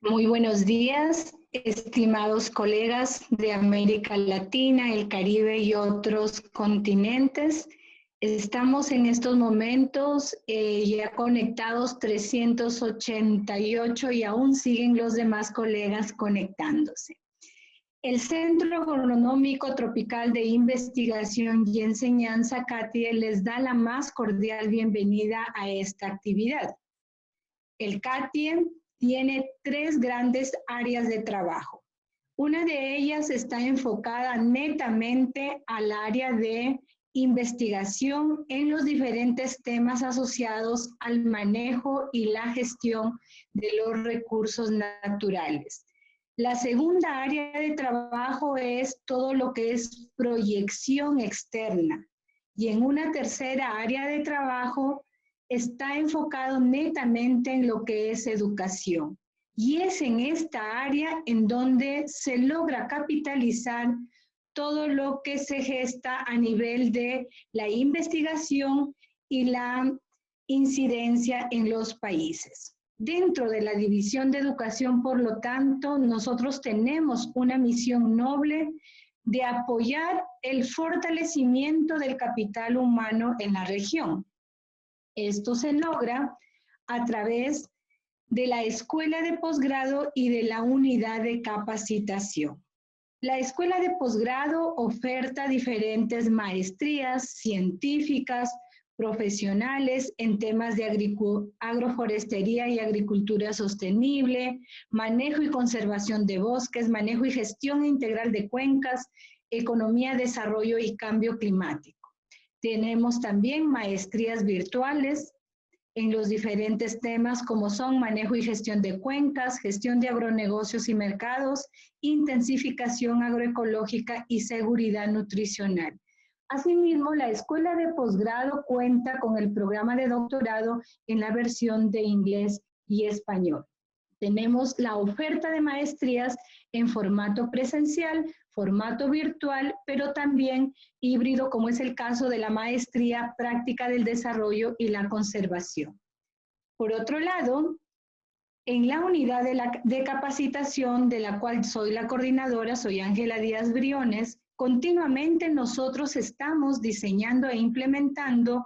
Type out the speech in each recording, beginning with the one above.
Muy buenos días, estimados colegas de América Latina, el Caribe y otros continentes. Estamos en estos momentos ya conectados 388 y aún siguen los demás colegas conectándose. El Centro Agronómico Tropical de Investigación y Enseñanza, CATIE, les da la más cordial bienvenida a esta actividad. El CATIE tiene tres grandes áreas de trabajo. Una de ellas está enfocada netamente al área de investigación en los diferentes temas asociados al manejo y la gestión de los recursos naturales. La segunda área de trabajo es todo lo que es proyección externa. Y en una tercera área de trabajo está enfocado netamente en lo que es educación. Y es en esta área en donde se logra capitalizar todo lo que se gesta a nivel de la investigación y la incidencia en los países. Dentro de la División de Educación, por lo tanto, nosotros tenemos una misión noble de apoyar el fortalecimiento del capital humano en la región. Esto se logra a través de la escuela de posgrado y de la unidad de capacitación. La escuela de posgrado oferta diferentes maestrías científicas, profesionales en temas de agroforestería y agricultura sostenible, manejo y conservación de bosques, manejo y gestión integral de cuencas, economía, desarrollo y cambio climático. Tenemos también maestrías virtuales en los diferentes temas como son manejo y gestión de cuencas, gestión de agronegocios y mercados, intensificación agroecológica y seguridad nutricional. Asimismo, la escuela de posgrado cuenta con el programa de doctorado en la versión de inglés y español. Tenemos la oferta de maestrías en formato presencial, formato virtual, pero también híbrido, como es el caso de la maestría práctica del desarrollo y la conservación. Por otro lado, en la unidad de capacitación de la cual soy la coordinadora, soy Ángela Díaz Briones, continuamente nosotros estamos diseñando e implementando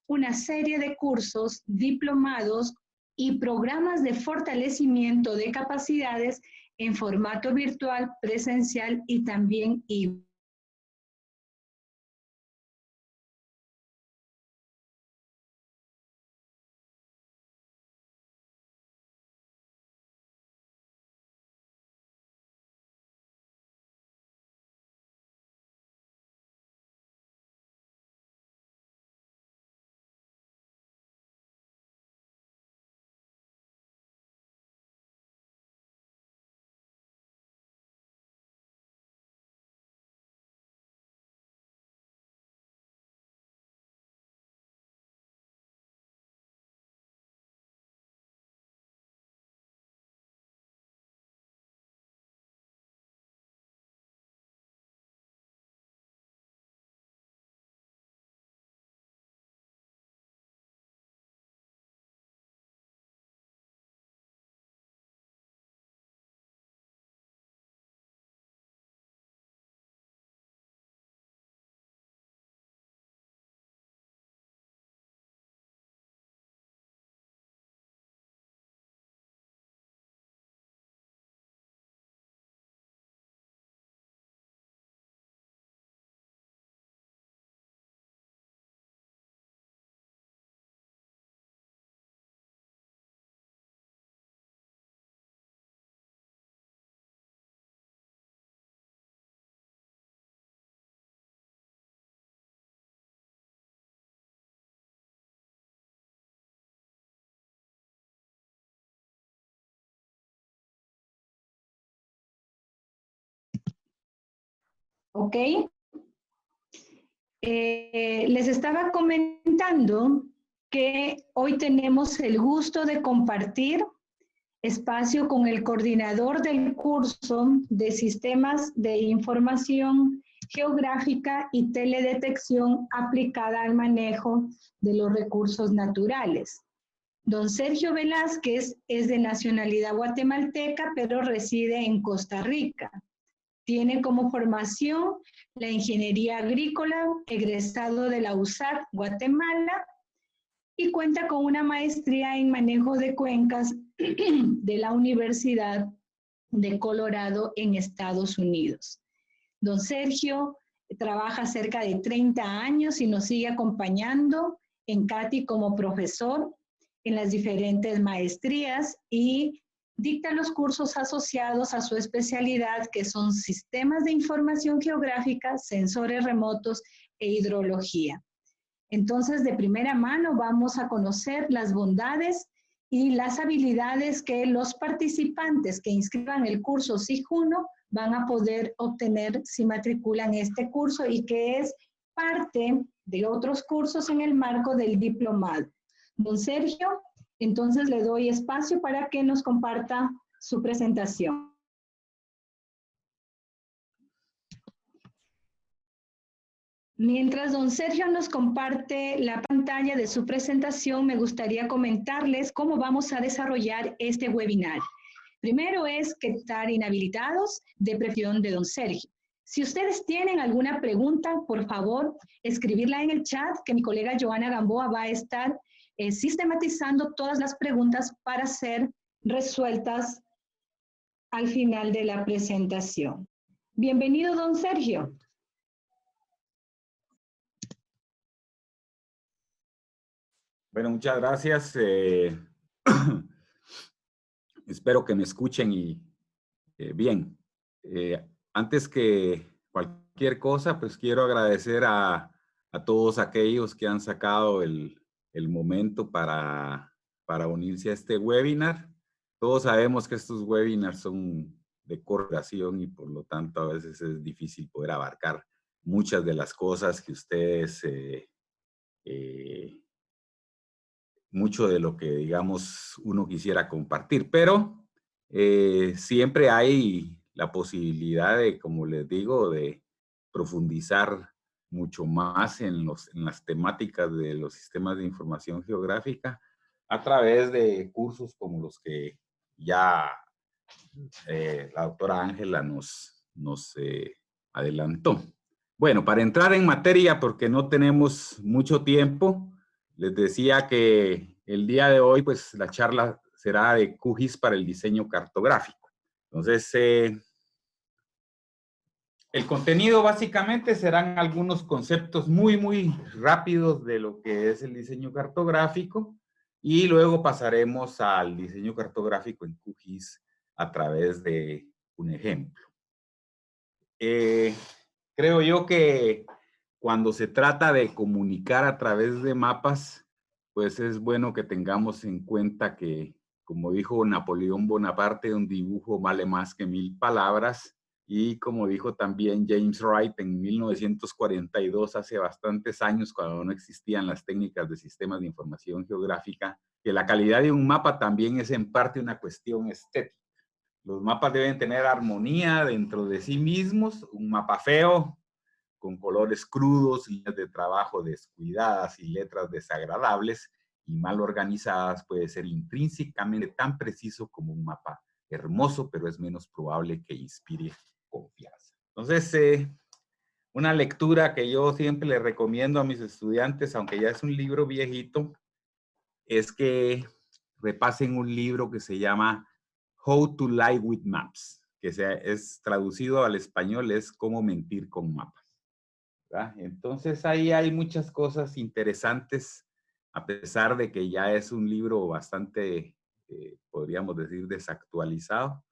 una serie de cursos, diplomados y programas de fortalecimiento de capacidades en formato virtual, presencial y también híbrido. ¿Ok? Les estaba comentando que hoy tenemos el gusto de compartir espacio con el coordinador del curso de Sistemas de Información Geográfica y Teledetección aplicada al manejo de los recursos naturales. Don Sergio Velázquez es de nacionalidad guatemalteca, pero reside en Costa Rica. Tiene como formación la ingeniería agrícola, egresado de la USAC Guatemala, y cuenta con una maestría en manejo de cuencas de la Universidad de Colorado en Estados Unidos. Don Sergio trabaja cerca de 30 años y nos sigue acompañando en CATI como profesor en las diferentes maestrías y dicta los cursos asociados a su especialidad, que son sistemas de información geográfica, sensores remotos e hidrología. Entonces, de primera mano vamos a conocer las bondades y las habilidades que los participantes que inscriban el curso SIG1 van a poder obtener si matriculan este curso y que es parte de otros cursos en el marco del diplomado. Don Sergio, entonces le doy espacio para que nos comparta su presentación. Mientras don Sergio nos comparte la pantalla de su presentación, me gustaría comentarles cómo vamos a desarrollar este webinar. Primero es quedar inhabilitados de presión de don Sergio. Si ustedes tienen alguna pregunta, por favor, escribirla en el chat, que mi colega Joana Gamboa va a estar sistematizando todas las preguntas para ser resueltas al final de la presentación. Bienvenido, don Sergio. Bueno, muchas gracias. Espero que me escuchen y bien. Antes que cualquier cosa, pues quiero agradecer a todos aquellos que han sacado el momento para unirse a este webinar. Todos sabemos que estos webinars son de corta duración y por lo tanto a veces es difícil poder abarcar muchas de las cosas que ustedes mucho de lo que, digamos, uno quisiera compartir, pero siempre hay la posibilidad de, como les digo, de profundizar mucho más en las temáticas de los sistemas de información geográfica a través de cursos como los que ya la doctora Ángela nos adelantó. Bueno, para entrar en materia, porque no tenemos mucho tiempo, les decía que el día de hoy, pues la charla será de QGIS para el diseño cartográfico. Entonces, el contenido básicamente serán algunos conceptos muy rápidos de lo que es el diseño cartográfico y luego pasaremos al diseño cartográfico en QGIS a través de un ejemplo. Creo yo que cuando se trata de comunicar a través de mapas, pues es bueno que tengamos en cuenta que, como dijo Napoleón Bonaparte, un dibujo vale más que 1000 palabras. Y como dijo también James Wright en 1942, hace bastantes años, cuando no existían las técnicas de sistemas de información geográfica, que la calidad de un mapa también es en parte una cuestión estética. Los mapas deben tener armonía dentro de sí mismos. Un mapa feo, con colores crudos, líneas de trabajo descuidadas y letras desagradables y mal organizadas, puede ser intrínsecamente tan preciso como un mapa hermoso, pero es menos probable que inspire confianza. Entonces, una lectura que yo siempre le recomiendo a mis estudiantes, aunque ya es un libro viejito, es que repasen un libro que se llama How to Lie with Maps, que es traducido al español, es Cómo mentir con mapas. ¿Verdad? Entonces ahí hay muchas cosas interesantes, a pesar de que ya es un libro bastante, podríamos decir, desactualizado,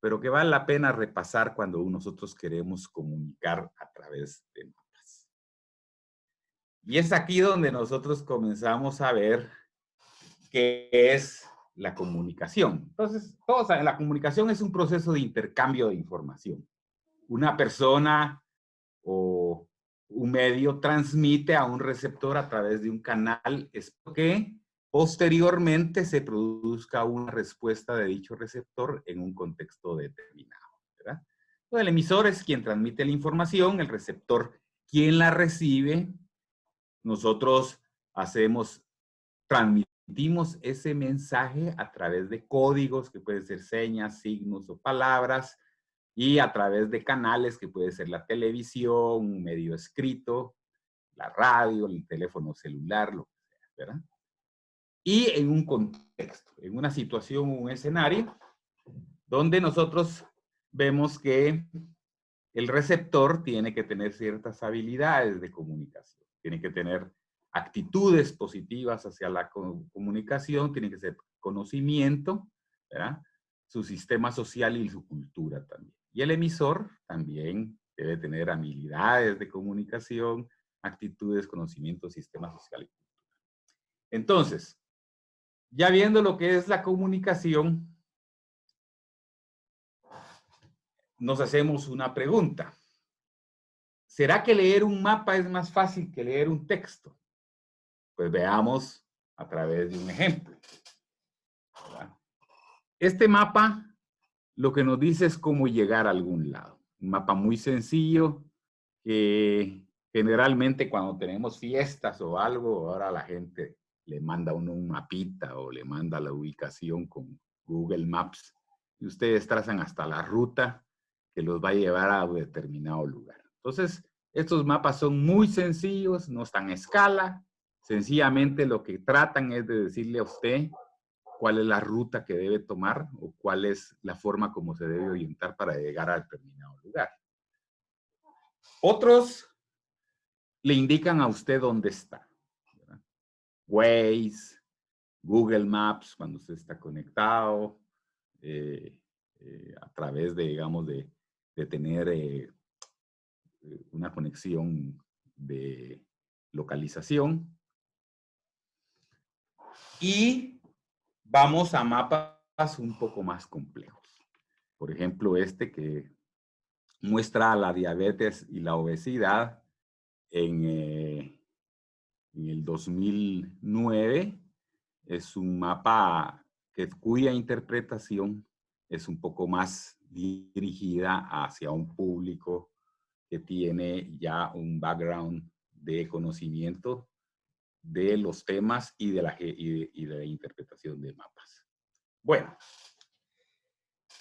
pero que vale la pena repasar cuando nosotros queremos comunicar a través de mapas. Y es aquí donde nosotros comenzamos a ver qué es la comunicación. Entonces, todos saben, la comunicación es un proceso de intercambio de información. Una persona o un medio transmite a un receptor a través de un canal, es que posteriormente se produzca una respuesta de dicho receptor en un contexto determinado, ¿verdad? Entonces, el emisor es quien transmite la información, el receptor quien la recibe. Nosotros hacemos transmitir transmitimos ese mensaje a través de códigos, que pueden ser señas, signos o palabras, y a través de canales, que puede ser la televisión, un medio escrito, la radio, el teléfono celular, lo que sea, ¿verdad? Y en un contexto, en una situación, un escenario, donde nosotros vemos que el receptor tiene que tener ciertas habilidades de comunicación, tiene que tener actitudes positivas hacia la comunicación, tiene que ser conocimiento, ¿verdad? Su sistema social y su cultura también. Y el emisor también debe tener habilidades de comunicación, actitudes, conocimiento, sistema social y cultura. Entonces, ya viendo lo que es la comunicación, nos hacemos una pregunta. ¿Será que leer un mapa es más fácil que leer un texto? Pues veamos a través de un ejemplo, ¿verdad? Este mapa lo que nos dice es cómo llegar a algún lado. Un mapa muy sencillo que generalmente cuando tenemos fiestas o algo, ahora la gente le manda a uno un mapita o le manda la ubicación con Google Maps y ustedes trazan hasta la ruta que los va a llevar a determinado lugar. Entonces, estos mapas son muy sencillos, no están a escala, sencillamente lo que tratan es de decirle a usted cuál es la ruta que debe tomar o cuál es la forma como se debe orientar para llegar a determinado lugar. Otros le indican a usted dónde está, ¿verdad? Waze, Google Maps, cuando usted está conectado, a través de, digamos, de tener una conexión de localización. Y vamos a mapas un poco más complejos. Por ejemplo, este que muestra la diabetes y la obesidad en el 2009. Es un mapa cuya interpretación es un poco más dirigida hacia un público que tiene ya un background de conocimiento de los temas y de la interpretación de mapas. Bueno,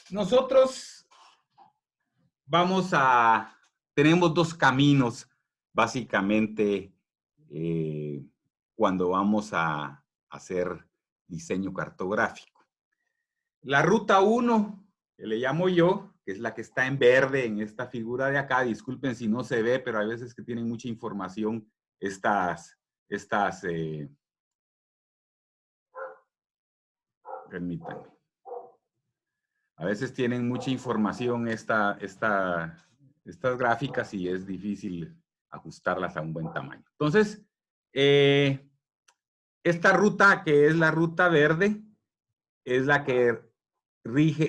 nosotros tenemos dos caminos básicamente cuando vamos a hacer diseño cartográfico. La ruta 1, que le llamo yo, que es la que está en verde en esta figura de acá, disculpen si no se ve, pero hay veces que tienen mucha información permítanme. A veces tienen mucha información estas gráficas y es difícil ajustarlas a un buen tamaño. Entonces, esta ruta, que es la ruta verde, es la que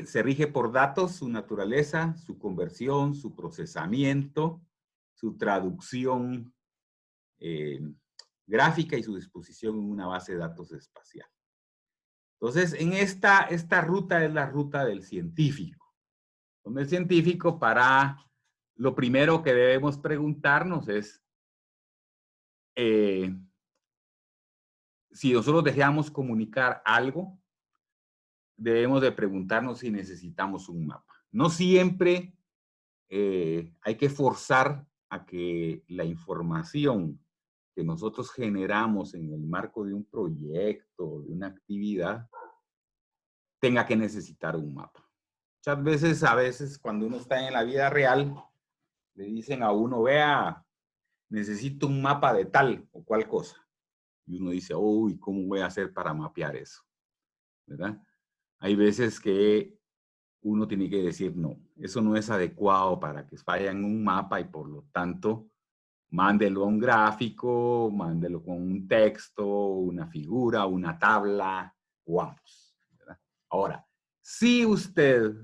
se rige por datos, su naturaleza, su conversión, su procesamiento, su traducción gráfica y su disposición en una base de datos espacial. Entonces, en esta ruta es la ruta del científico. Donde el científico, lo primero que debemos preguntarnos es si nosotros deseamos comunicar algo, debemos de preguntarnos si necesitamos un mapa. No siempre hay que forzar a que la información que nosotros generamos en el marco de un proyecto, de una actividad, tenga que necesitar un mapa. Muchas veces, cuando uno está en la vida real, le dicen a uno, vea, necesito un mapa de tal o cual cosa. Y uno dice, uy, ¿cómo voy a hacer para mapear eso? ¿Verdad? Hay veces que uno tiene que decir, no, eso no es adecuado para que vaya en un mapa y por lo tanto, mándelo a un gráfico, mándelo con un texto, una figura, una tabla, o ambos, ¿verdad? Ahora, si usted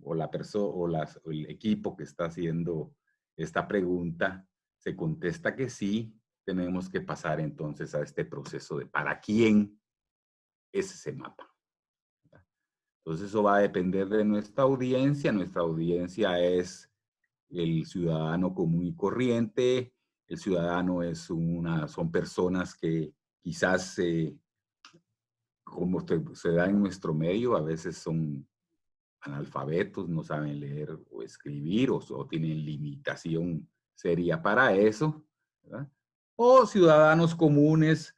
o la persona o el equipo que está haciendo esta pregunta se contesta que sí, tenemos que pasar entonces a este proceso de para quién es ese mapa. Entonces eso va a depender de nuestra audiencia. Nuestra audiencia es el ciudadano común y corriente. El ciudadano son personas que quizás como se da en nuestro medio, a veces son analfabetos, no saben leer o escribir o tienen limitación seria para eso, ¿verdad? O ciudadanos comunes,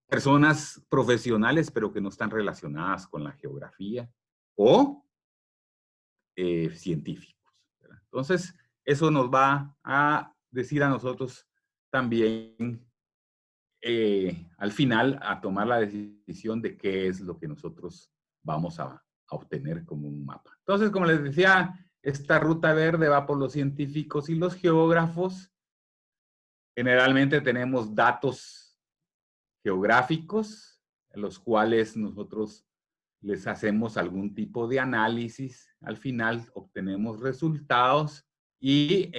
personas profesionales, pero que no están relacionadas con la geografía, o científicos, ¿verdad? Entonces, eso nos va a decir a nosotros también, al final, a tomar la decisión de qué es lo que nosotros vamos a obtener como un mapa. Entonces, como les decía, esta ruta verde va por los científicos y los geógrafos. Generalmente tenemos datos geográficos, en los cuales nosotros les hacemos algún tipo de análisis. Al final obtenemos resultados y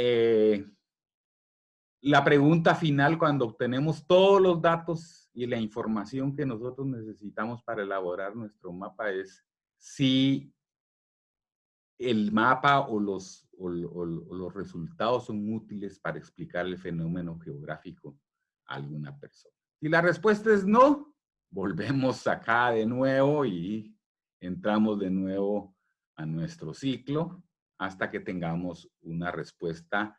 la pregunta final, cuando obtenemos todos los datos y la información que nosotros necesitamos para elaborar nuestro mapa, es si el mapa o los resultados son útiles para explicar el fenómeno geográfico a alguna persona. Si la respuesta es no, volvemos acá de nuevo y entramos de nuevo a nuestro ciclo hasta que tengamos una respuesta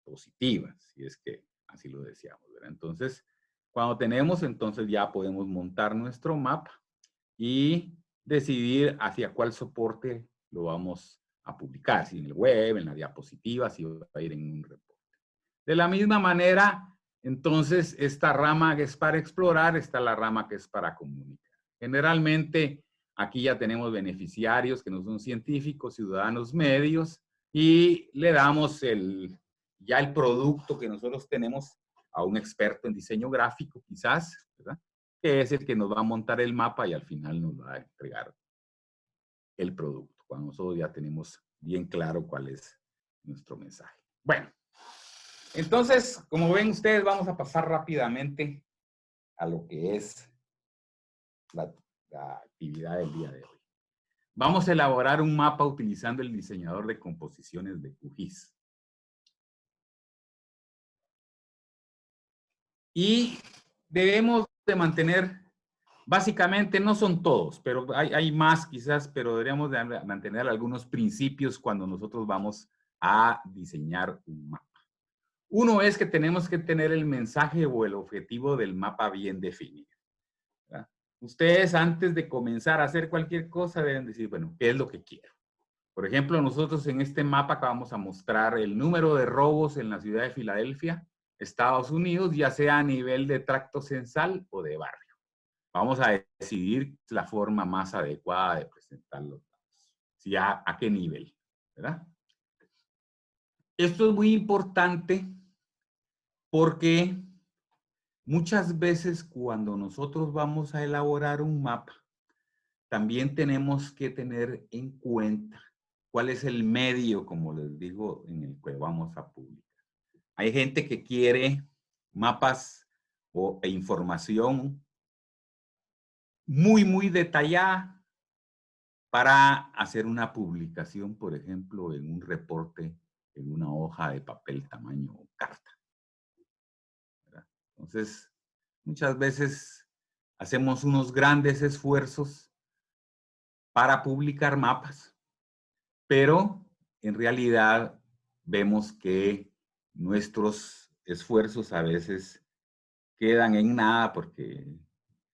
positiva, si es que así lo deseamos, ¿verdad? Entonces, cuando tenemos, entonces ya podemos montar nuestro mapa y decidir hacia cuál soporte lo vamos a publicar, si en el web, en la diapositiva, si va a ir en un reporte. De la misma manera, entonces, esta rama que es para explorar, está la rama que es para comunicar. Generalmente, aquí ya tenemos beneficiarios que no son científicos, ciudadanos medios, y le damos ya el producto que nosotros tenemos a un experto en diseño gráfico, quizás, ¿verdad? Que es el que nos va a montar el mapa y al final nos va a entregar el producto, cuando nosotros ya tenemos bien claro cuál es nuestro mensaje. Bueno, entonces, como ven ustedes, vamos a pasar rápidamente a lo que es la actividad del día de hoy. Vamos a elaborar un mapa utilizando el diseñador de composiciones de QGIS. Y debemos de mantener, básicamente no son todos, pero hay más quizás, pero deberíamos de mantener algunos principios cuando nosotros vamos a diseñar un mapa. Uno es que tenemos que tener el mensaje o el objetivo del mapa bien definido, ¿verdad? Ustedes antes de comenzar a hacer cualquier cosa deben decir, bueno, ¿qué es lo que quiero? Por ejemplo, nosotros en este mapa que vamos a mostrar el número de robos en la ciudad de Filadelfia, Estados Unidos, ya sea a nivel de tracto censal o de barrio. Vamos a decidir la forma más adecuada de presentar los datos. ¿Sí? ¿A qué nivel? ¿Verdad? Esto es muy importante porque muchas veces cuando nosotros vamos a elaborar un mapa, también tenemos que tener en cuenta cuál es el medio, como les digo, en el que vamos a publicar. Hay gente que quiere mapas e información muy detallada para hacer una publicación, por ejemplo, en un reporte, en una hoja de papel tamaño carta, ¿verdad? Entonces, muchas veces hacemos unos grandes esfuerzos para publicar mapas, pero en realidad vemos que nuestros esfuerzos a veces quedan en nada porque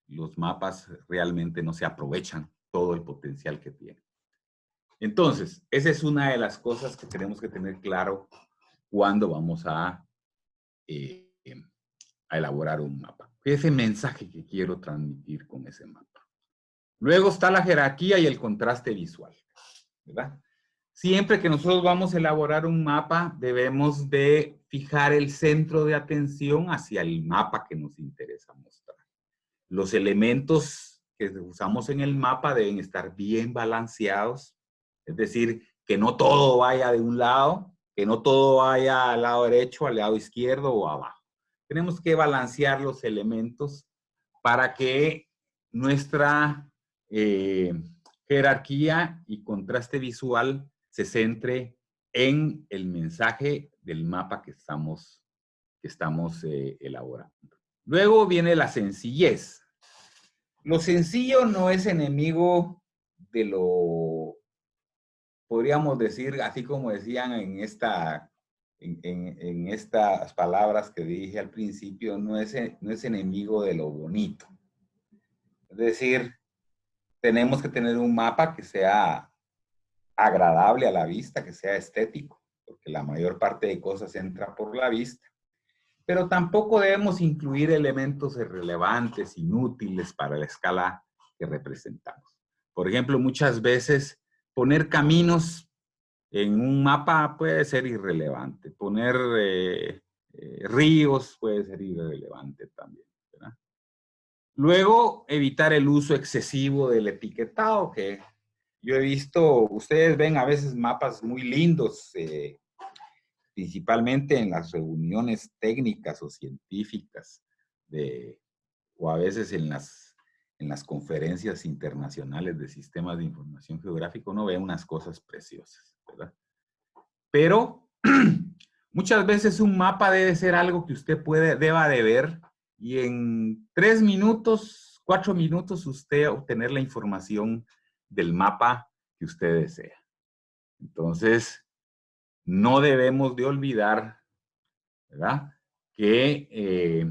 los mapas realmente no se aprovechan todo el potencial que tienen. Entonces, esa es una de las cosas que tenemos que tener claro cuando vamos a elaborar un mapa. Ese mensaje que quiero transmitir con ese mapa. Luego está la jerarquía y el contraste visual, ¿verdad? Siempre que nosotros vamos a elaborar un mapa, debemos de fijar el centro de atención hacia el mapa que nos interesa mostrar. Los elementos que usamos en el mapa deben estar bien balanceados, es decir, que no todo vaya de un lado, que no todo vaya al lado derecho, al lado izquierdo o abajo. Tenemos que balancear los elementos para que nuestra jerarquía y contraste visual se centre en el mensaje del mapa que estamos elaborando. Luego viene la sencillez. Lo sencillo no es enemigo de lo, podríamos decir, así como decían en estas palabras que dije al principio, no es enemigo de lo bonito. Es decir, tenemos que tener un mapa que sea agradable a la vista, que sea estético, porque la mayor parte de cosas entra por la vista. Pero tampoco debemos incluir elementos irrelevantes, inútiles para la escala que representamos. Por ejemplo, muchas veces poner caminos en un mapa puede ser irrelevante. Poner ríos puede ser irrelevante también, ¿verdad? Luego, evitar el uso excesivo del etiquetado, que yo he visto, ustedes ven a veces mapas muy lindos, principalmente en las reuniones técnicas o científicas, o a veces en las conferencias internacionales de sistemas de información geográfica, uno ve unas cosas preciosas, ¿verdad? Pero muchas veces un mapa debe ser algo que usted deba de ver y en 3 minutos, 4 minutos, usted obtener la información del mapa que usted desea. Entonces, no debemos de olvidar, ¿verdad?, que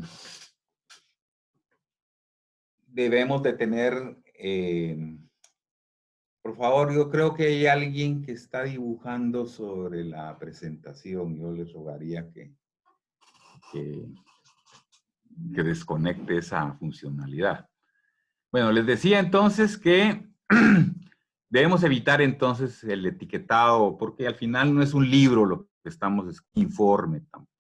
debemos de tener, por favor, yo creo que hay alguien que está dibujando sobre la presentación. Yo les rogaría que desconecte esa funcionalidad. Bueno, les decía entonces que debemos evitar entonces el etiquetado, porque al final no es un libro lo que estamos, es informe tampoco.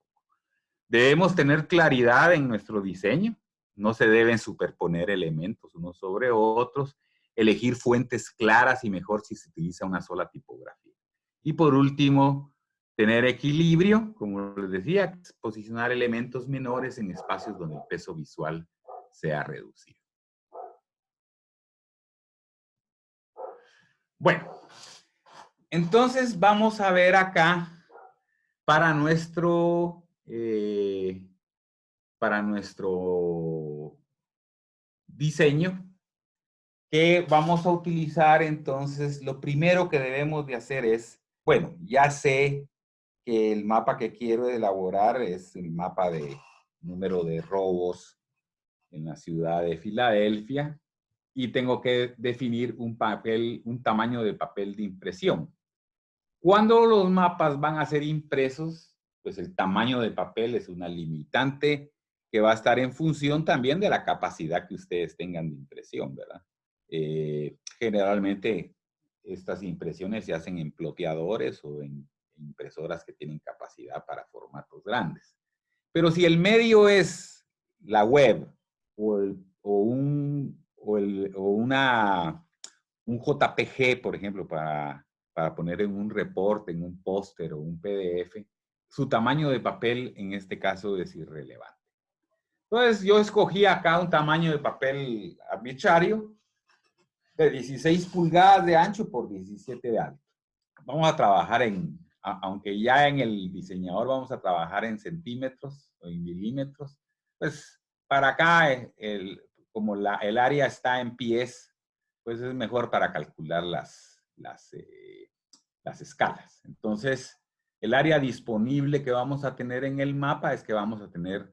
Debemos tener claridad en nuestro diseño, no se deben superponer elementos unos sobre otros, elegir fuentes claras y mejor si se utiliza una sola tipografía. Y por último, tener equilibrio, como les decía, posicionar elementos menores en espacios donde el peso visual sea reducido. Bueno, entonces vamos a ver acá para nuestro diseño que vamos a utilizar. Entonces, lo primero que debemos de hacer es, bueno, ya sé que el mapa que quiero elaborar es el mapa de número de robos en la ciudad de Filadelfia y tengo que definir un tamaño de papel de impresión. Cuando los mapas van a ser impresos, pues el tamaño de papel es una limitante que va a estar en función también de la capacidad que ustedes tengan de impresión, ¿verdad? Generalmente estas impresiones se hacen en ploteadores o en impresoras que tienen capacidad para formatos grandes. Pero si el medio es la web o un JPG, por ejemplo, para poner en un reporte, en un póster o un PDF, su tamaño de papel en este caso es irrelevante. Entonces yo escogí acá un tamaño de papel arbitrario de 16 pulgadas de ancho por 17 de alto. Vamos a trabajar aunque ya en el diseñador vamos a trabajar en centímetros o en milímetros, pues para acá, como el área está en pies, pues es mejor para calcular las escalas. Entonces, el área disponible que vamos a tener en el mapa es que vamos a tener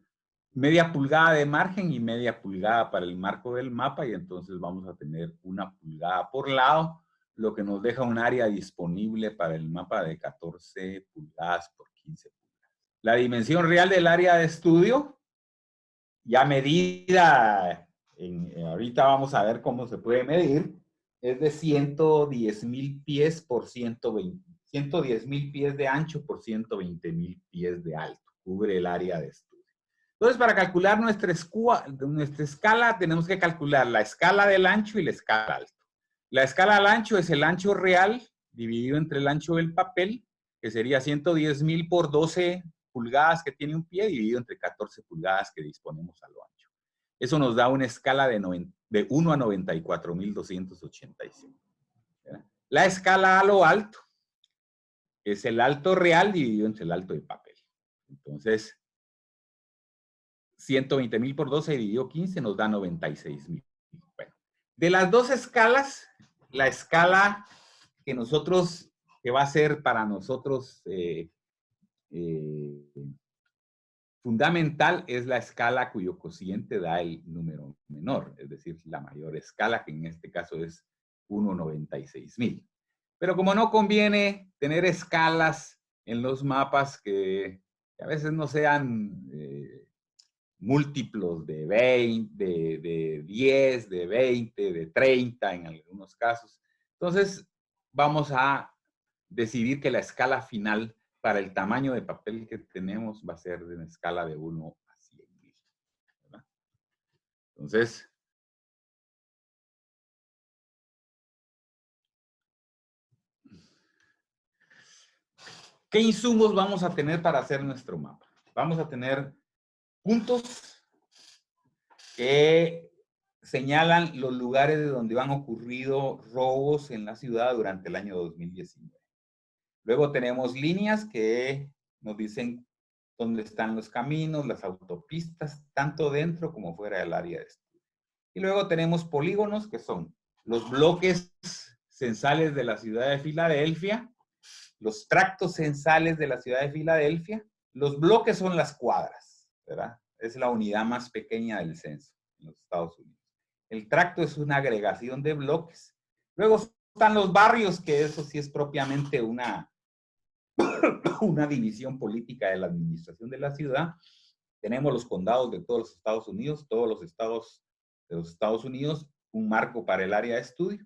media pulgada de margen y media pulgada para el marco del mapa, y entonces vamos a tener 1 pulgada por lado, lo que nos deja un área disponible para el mapa de 14 pulgadas por 15 pulgadas. La dimensión real del área de estudio, ya medida, ahorita vamos a ver cómo se puede medir, es de 110,000 pies por 110,000 pies de ancho por 120,000 pies de alto. Cubre el área de estudio. Entonces, para calcular nuestra escala, tenemos que calcular la escala del ancho y la escala alto. La escala al ancho es el ancho real dividido entre el ancho del papel, que sería 110,000 por 12 pulgadas que tiene un pie, dividido entre 14 pulgadas que disponemos a lo ancho. Eso nos da una escala de 1 a 94,285. La escala a lo alto es el alto real dividido entre el alto de papel. Entonces, 120,000 por 12 dividido 15 nos da 96,000. Bueno, De las dos escalas, la escala que va a ser para nosotros fundamental es la escala cuyo cociente da el número menor, es decir, la mayor escala, que en este caso es 1,96,000. Pero como no conviene tener escalas en los mapas que a veces no sean múltiplos de 20, de 10, de 20, de 30 en algunos casos, entonces vamos a decidir que la escala final para el tamaño de papel que tenemos va a ser de una escala de 1 a 100,000. ¿Verdad? Entonces, ¿qué insumos vamos a tener para hacer nuestro mapa? Vamos a tener puntos que señalan los lugares donde han ocurrido robos en la ciudad durante el año 2019. Luego tenemos líneas que nos dicen dónde están los caminos, las autopistas, tanto dentro como fuera del área de estudio. Y luego tenemos polígonos, que son los bloques censales de la ciudad de Filadelfia, los tractos censales de la ciudad de Filadelfia. Los bloques son las cuadras, ¿verdad? Es la unidad más pequeña del censo en los Estados Unidos. El tracto es una agregación de bloques. Luego están los barrios, que eso sí es propiamente una división política de la administración de la ciudad. Tenemos los condados de todos los Estados Unidos, todos los estados de los Estados Unidos, un marco para el área de estudio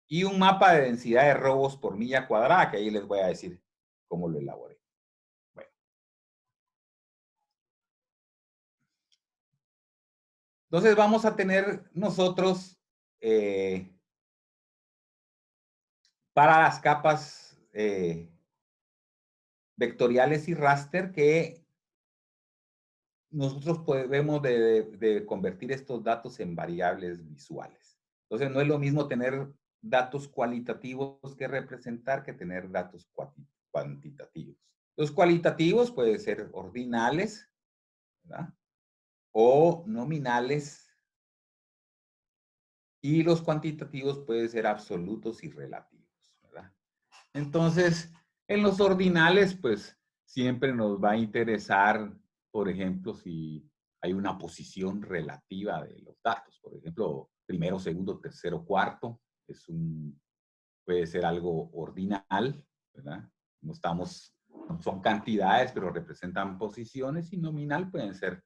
y un mapa de densidad de robos por milla cuadrada, que ahí les voy a decir cómo lo elaboré. Bueno. Entonces vamos a tener nosotros para las capas vectoriales y raster que nosotros podemos de convertir estos datos en variables visuales. Entonces no es lo mismo tener datos cualitativos que representar que tener datos cuantitativos. Los cualitativos pueden ser ordinales, ¿verdad? O nominales. Y los cuantitativos pueden ser absolutos y relativos, ¿verdad? Entonces, en los ordinales, pues siempre nos va a interesar, por ejemplo, si hay una posición relativa de los datos. Por ejemplo, primero, segundo, tercero, cuarto. Puede ser algo ordinal, ¿verdad? No son cantidades, pero representan posiciones. Y nominal pueden ser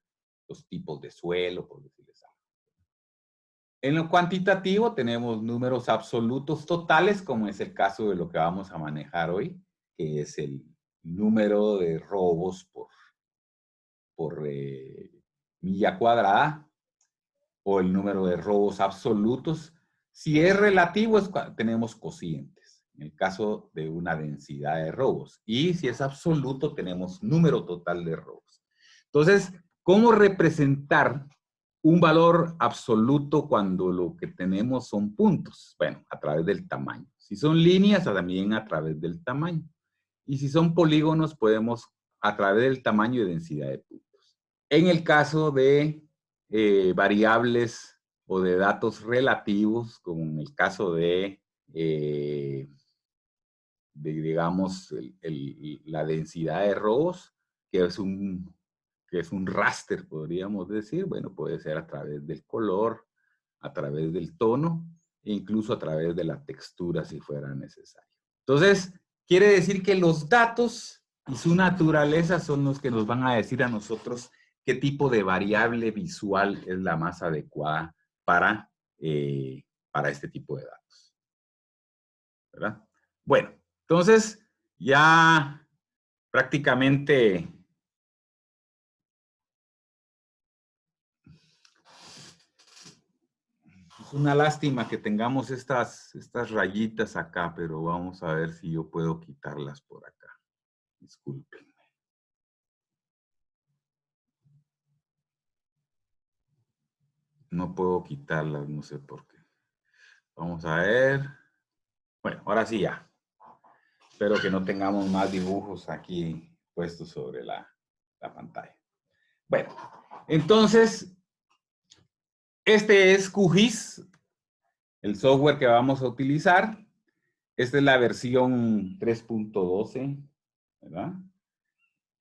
los tipos de suelo, por decirles algo. En lo cuantitativo tenemos números absolutos totales, como es el caso de lo que vamos a manejar hoy, que es el número de robos por milla cuadrada, o el número de robos absolutos. Si es relativo, tenemos cocientes, en el caso de una densidad de robos. Y si es absoluto, tenemos número total de robos. Entonces, ¿cómo representar un valor absoluto cuando lo que tenemos son puntos? Bueno, a través del tamaño. Si son líneas, también a través del tamaño. Y si son polígonos, podemos a través del tamaño y densidad de puntos. En el caso de variables o de datos relativos, como en el caso de digamos, la densidad de robos, que es un raster, podríamos decir. Bueno, puede ser a través del color, a través del tono, e incluso a través de la textura, si fuera necesario. Entonces, quiere decir que los datos y su naturaleza son los que nos van a decir a nosotros qué tipo de variable visual es la más adecuada para este tipo de datos. ¿Verdad? Bueno, entonces ya prácticamente es una lástima que tengamos estas rayitas acá, pero vamos a ver si yo puedo quitarlas por acá. Disculpen. No puedo quitarlas, no sé por qué. Vamos a ver. Bueno, ahora sí ya. Espero que no tengamos más dibujos aquí puestos sobre la pantalla. Bueno, entonces, este es QGIS. el software que vamos a utilizar. Esta es la versión 3.12, ¿verdad?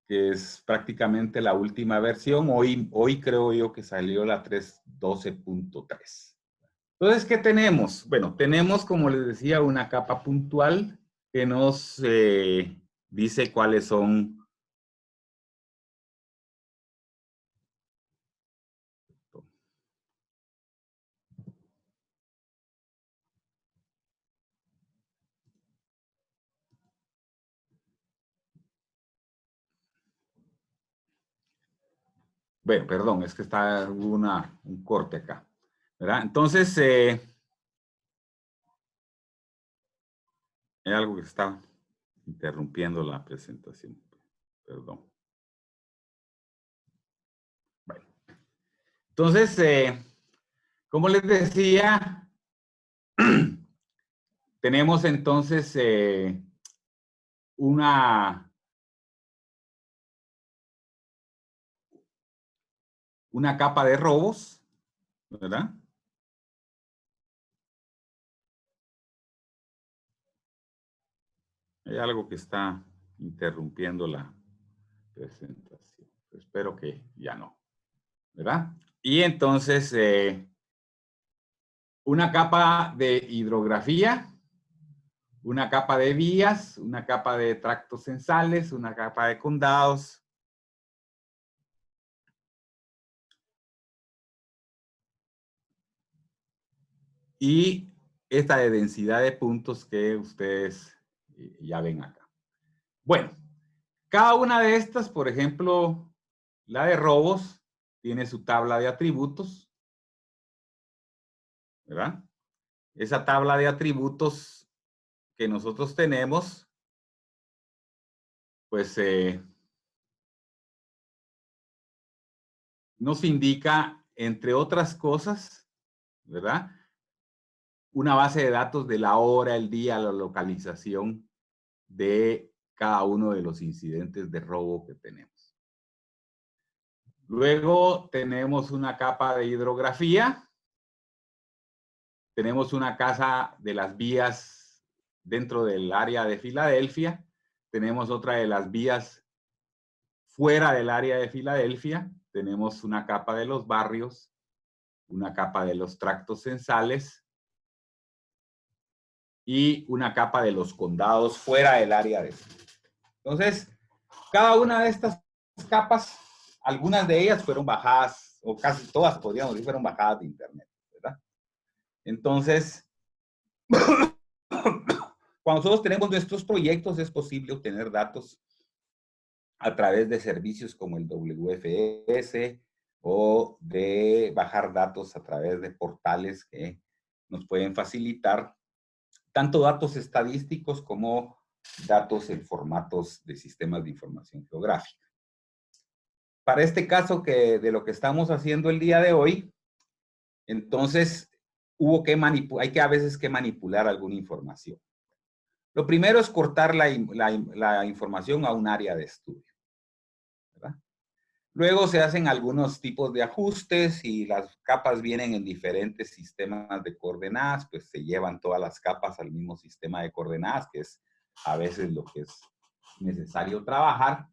Que es prácticamente la última versión. Hoy creo yo que salió la 3.12.3. Entonces, ¿qué tenemos? Bueno, tenemos, como les decía, una capa puntual que nos dice cuáles son bueno, perdón, es que hubo un corte acá, ¿verdad? Entonces, hay algo que está interrumpiendo la presentación, perdón. Bueno, entonces, como les decía, tenemos entonces una capa de robos, ¿verdad? Hay algo que está interrumpiendo la presentación. Espero que ya no, ¿verdad? Y entonces, una capa de hidrografía, una capa de vías, una capa de tractos censales, una capa de condados. Y esta de densidad de puntos que ustedes ya ven acá. Bueno, cada una de estas, por ejemplo, la de robos, tiene su tabla de atributos, ¿verdad? Esa tabla de atributos que nosotros tenemos, pues nos indica, entre otras cosas, ¿verdad? Una base de datos de la hora, el día, la localización de cada uno de los incidentes de robo que tenemos. Luego tenemos una capa de hidrografía. Tenemos una casa de las vías dentro del área de Filadelfia. Tenemos otra de las vías fuera del área de Filadelfia. Tenemos una capa de los barrios, una capa de los tractos censales y una capa de los condados fuera del área de... Entonces, cada una de estas capas, algunas de ellas fueron bajadas, o casi todas podríamos decir fueron bajadas de internet, ¿verdad? Entonces, cuando nosotros tenemos nuestros proyectos, es posible obtener datos a través de servicios como el WFS o de bajar datos a través de portales que nos pueden facilitar tanto datos estadísticos como datos en formatos de sistemas de información geográfica. Para este caso de lo que estamos haciendo el día de hoy, entonces hay que a veces que manipular alguna información. Lo primero es cortar la información a un área de estudio, ¿verdad? Luego se hacen algunos tipos de ajustes y las capas vienen en diferentes sistemas de coordenadas, pues se llevan todas las capas al mismo sistema de coordenadas, que es a veces lo que es necesario trabajar.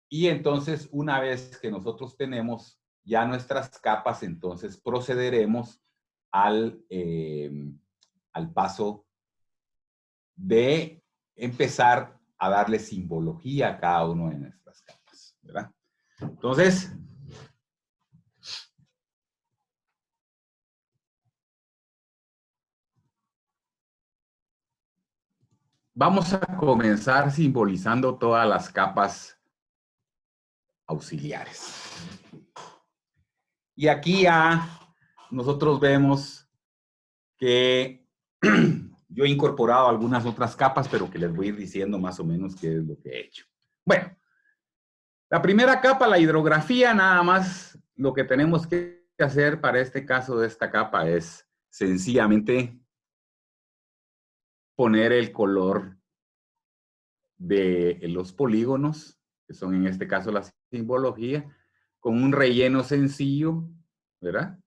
Y entonces, una vez que nosotros tenemos ya nuestras capas, entonces procederemos al paso de empezar a darle simbología a cada una de nuestras capas, ¿verdad? Entonces, vamos a comenzar simbolizando todas las capas auxiliares. Y aquí ya nosotros vemos que yo he incorporado algunas otras capas, pero que les voy a ir diciendo más o menos qué es lo que he hecho. Bueno, la primera capa, la hidrografía, nada más lo que tenemos que hacer para este caso de esta capa es sencillamente poner el color de los polígonos, que son en este caso la simbología, con un relleno sencillo, ¿verdad?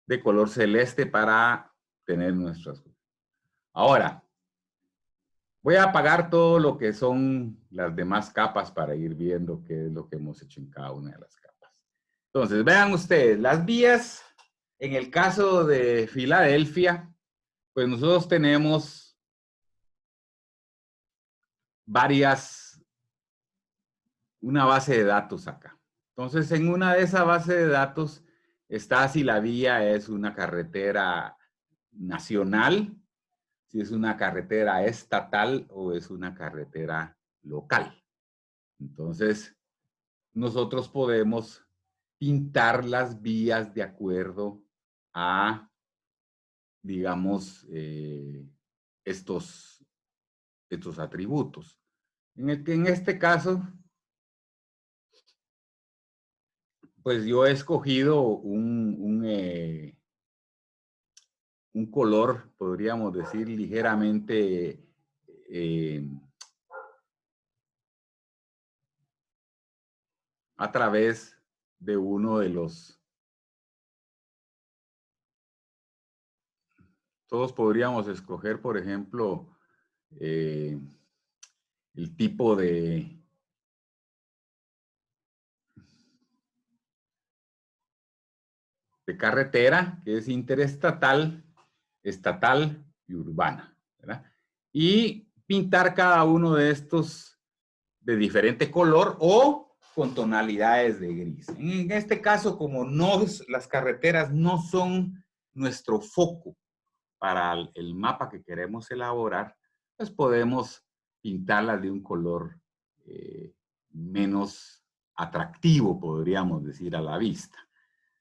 de color celeste para tener nuestras. Ahora, voy a apagar todo lo que son las demás capas para ir viendo qué es lo que hemos hecho en cada una de las capas. Entonces, vean ustedes, las vías, en el caso de Filadelfia, pues nosotros tenemos una base de datos acá. Entonces, en una de esas bases de datos está si la vía es una carretera nacional, si es una carretera estatal o es una carretera local. Entonces, nosotros podemos pintar las vías de acuerdo a, digamos, estos atributos. En este caso, pues yo he escogido un color, podríamos decir, ligeramente a través de uno de los... Todos podríamos escoger, por ejemplo, el tipo de carretera, que es interestatal, estatal y urbana, ¿verdad? Y pintar cada uno de estos de diferente color o con tonalidades de gris. En este caso, como las carreteras no son nuestro foco para el mapa que queremos elaborar, pues podemos pintarlas de un color menos atractivo, podríamos decir, a la vista.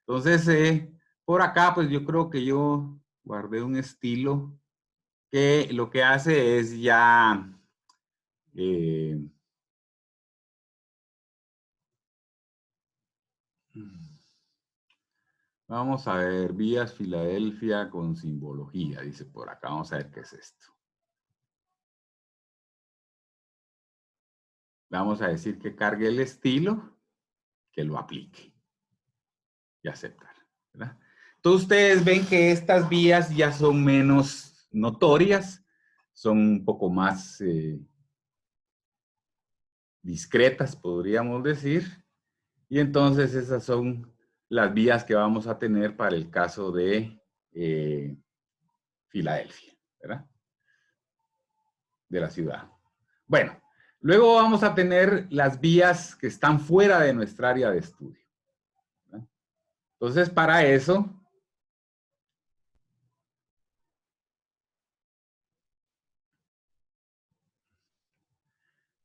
Entonces, por acá, pues yo creo que yo guardé un estilo que lo que hace es ya vamos a ver, vías Filadelfia con simbología, dice por acá. Vamos a ver qué es esto. Vamos a decir que cargue el estilo, que lo aplique y aceptar, ¿verdad? Entonces ustedes ven que estas vías ya son menos notorias, son un poco más discretas, podríamos decir. Y entonces esas son las vías que vamos a tener para el caso de Filadelfia, ¿verdad? De la ciudad. Bueno, luego vamos a tener las vías que están fuera de nuestra área de estudio, ¿verdad? Entonces, para eso,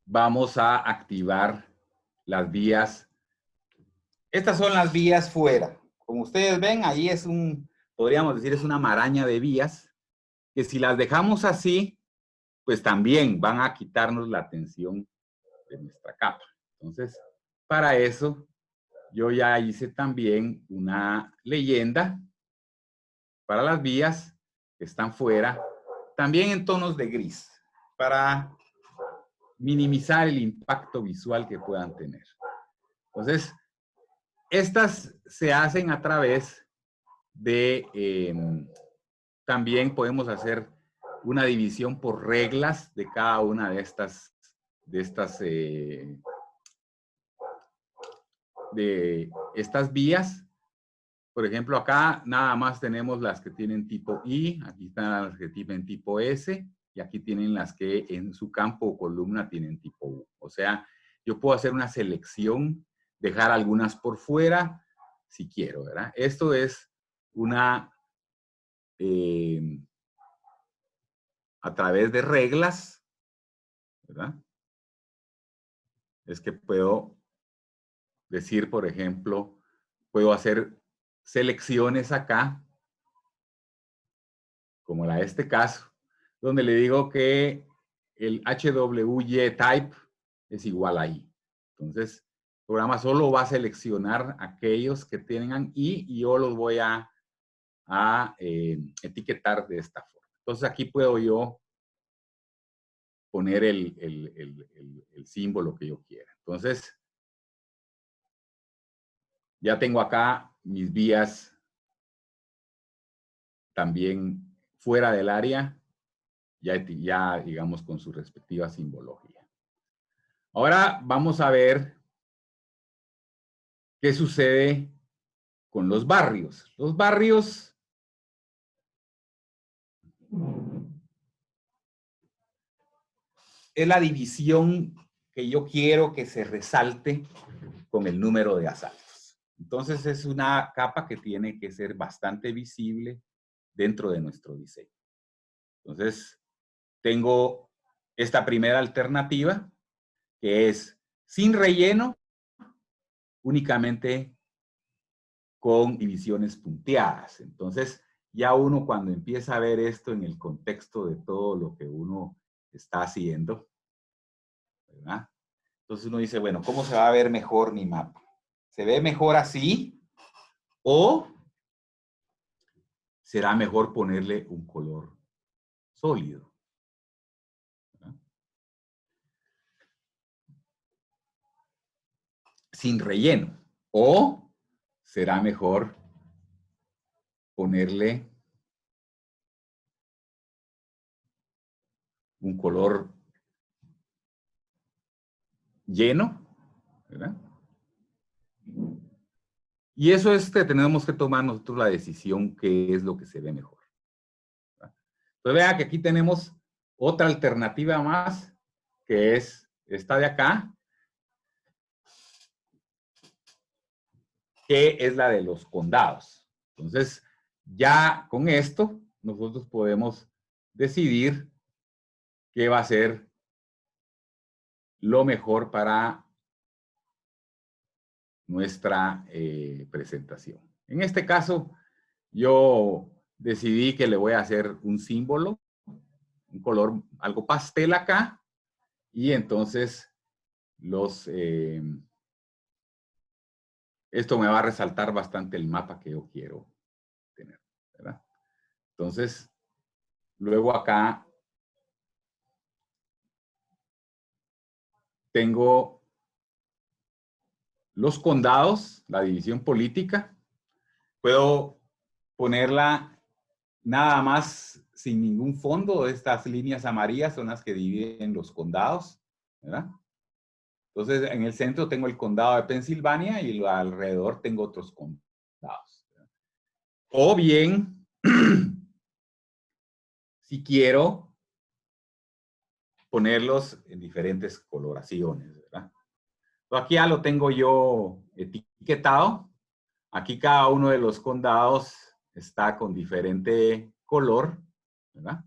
vamos a activar las vías. Estas son las vías fuera. Como ustedes ven, ahí es podríamos decir, es una maraña de vías, que si las dejamos así, pues también van a quitarnos la atención de nuestra capa. Entonces, para eso, yo ya hice también una leyenda para las vías que están fuera, también en tonos de gris, para minimizar el impacto visual que puedan tener. Entonces, estas se hacen a través de, también podemos hacer una división por reglas de cada una de estas vías. Por ejemplo, acá nada más tenemos las que tienen tipo I, aquí están las que tienen tipo S, y aquí tienen las que en su campo o columna tienen tipo U. O sea, yo puedo hacer una selección, dejar algunas por fuera, si quiero, ¿verdad? Esto es a través de reglas, ¿verdad? Es que puedo decir, por ejemplo, puedo hacer selecciones acá, como la de este caso, donde le digo que el HWY type es igual a I. Entonces, el programa solo va a seleccionar aquellos que tengan I y yo los voy a etiquetar de esta forma. Entonces, aquí puedo yo poner el símbolo que yo quiera. Entonces, ya tengo acá mis vías también fuera del área, ya digamos con su respectiva simbología. Ahora vamos a ver qué sucede con los barrios. Los barrios es la división que yo quiero que se resalte con el número de asaltos. Entonces es una capa que tiene que ser bastante visible dentro de nuestro diseño. Entonces tengo esta primera alternativa que es sin relleno, únicamente con divisiones punteadas. Entonces ya uno cuando empieza a ver esto en el contexto de todo lo que uno está haciendo, ¿verdad? Entonces uno dice, bueno, ¿cómo se va a ver mejor mi mapa? ¿Se ve mejor así? ¿O será mejor ponerle un color sólido? ¿Verdad? Sin relleno. ¿O será mejor ponerle un color lleno? ¿Verdad? Y eso es que tenemos que tomar nosotros la decisión qué es lo que se ve mejor. ¿Verdad? Entonces vea que aquí tenemos otra alternativa más, que es esta de acá, que es la de los condados. Entonces, ya con esto, nosotros podemos decidir qué va a ser lo mejor para nuestra presentación. En este caso, yo decidí que le voy a hacer un símbolo, un color algo pastel acá, y entonces esto me va a resaltar bastante el mapa que yo quiero tener, ¿verdad? Entonces, luego acá tengo los condados, la división política. Puedo ponerla nada más sin ningún fondo. Estas líneas amarillas son las que dividen los condados, ¿verdad? Entonces, en el centro tengo el condado de Pensilvania y alrededor tengo otros condados, ¿verdad? O bien, si quiero ponerlos en diferentes coloraciones, ¿verdad? Entonces, aquí ya lo tengo yo etiquetado. Aquí cada uno de los condados está con diferente color, ¿verdad?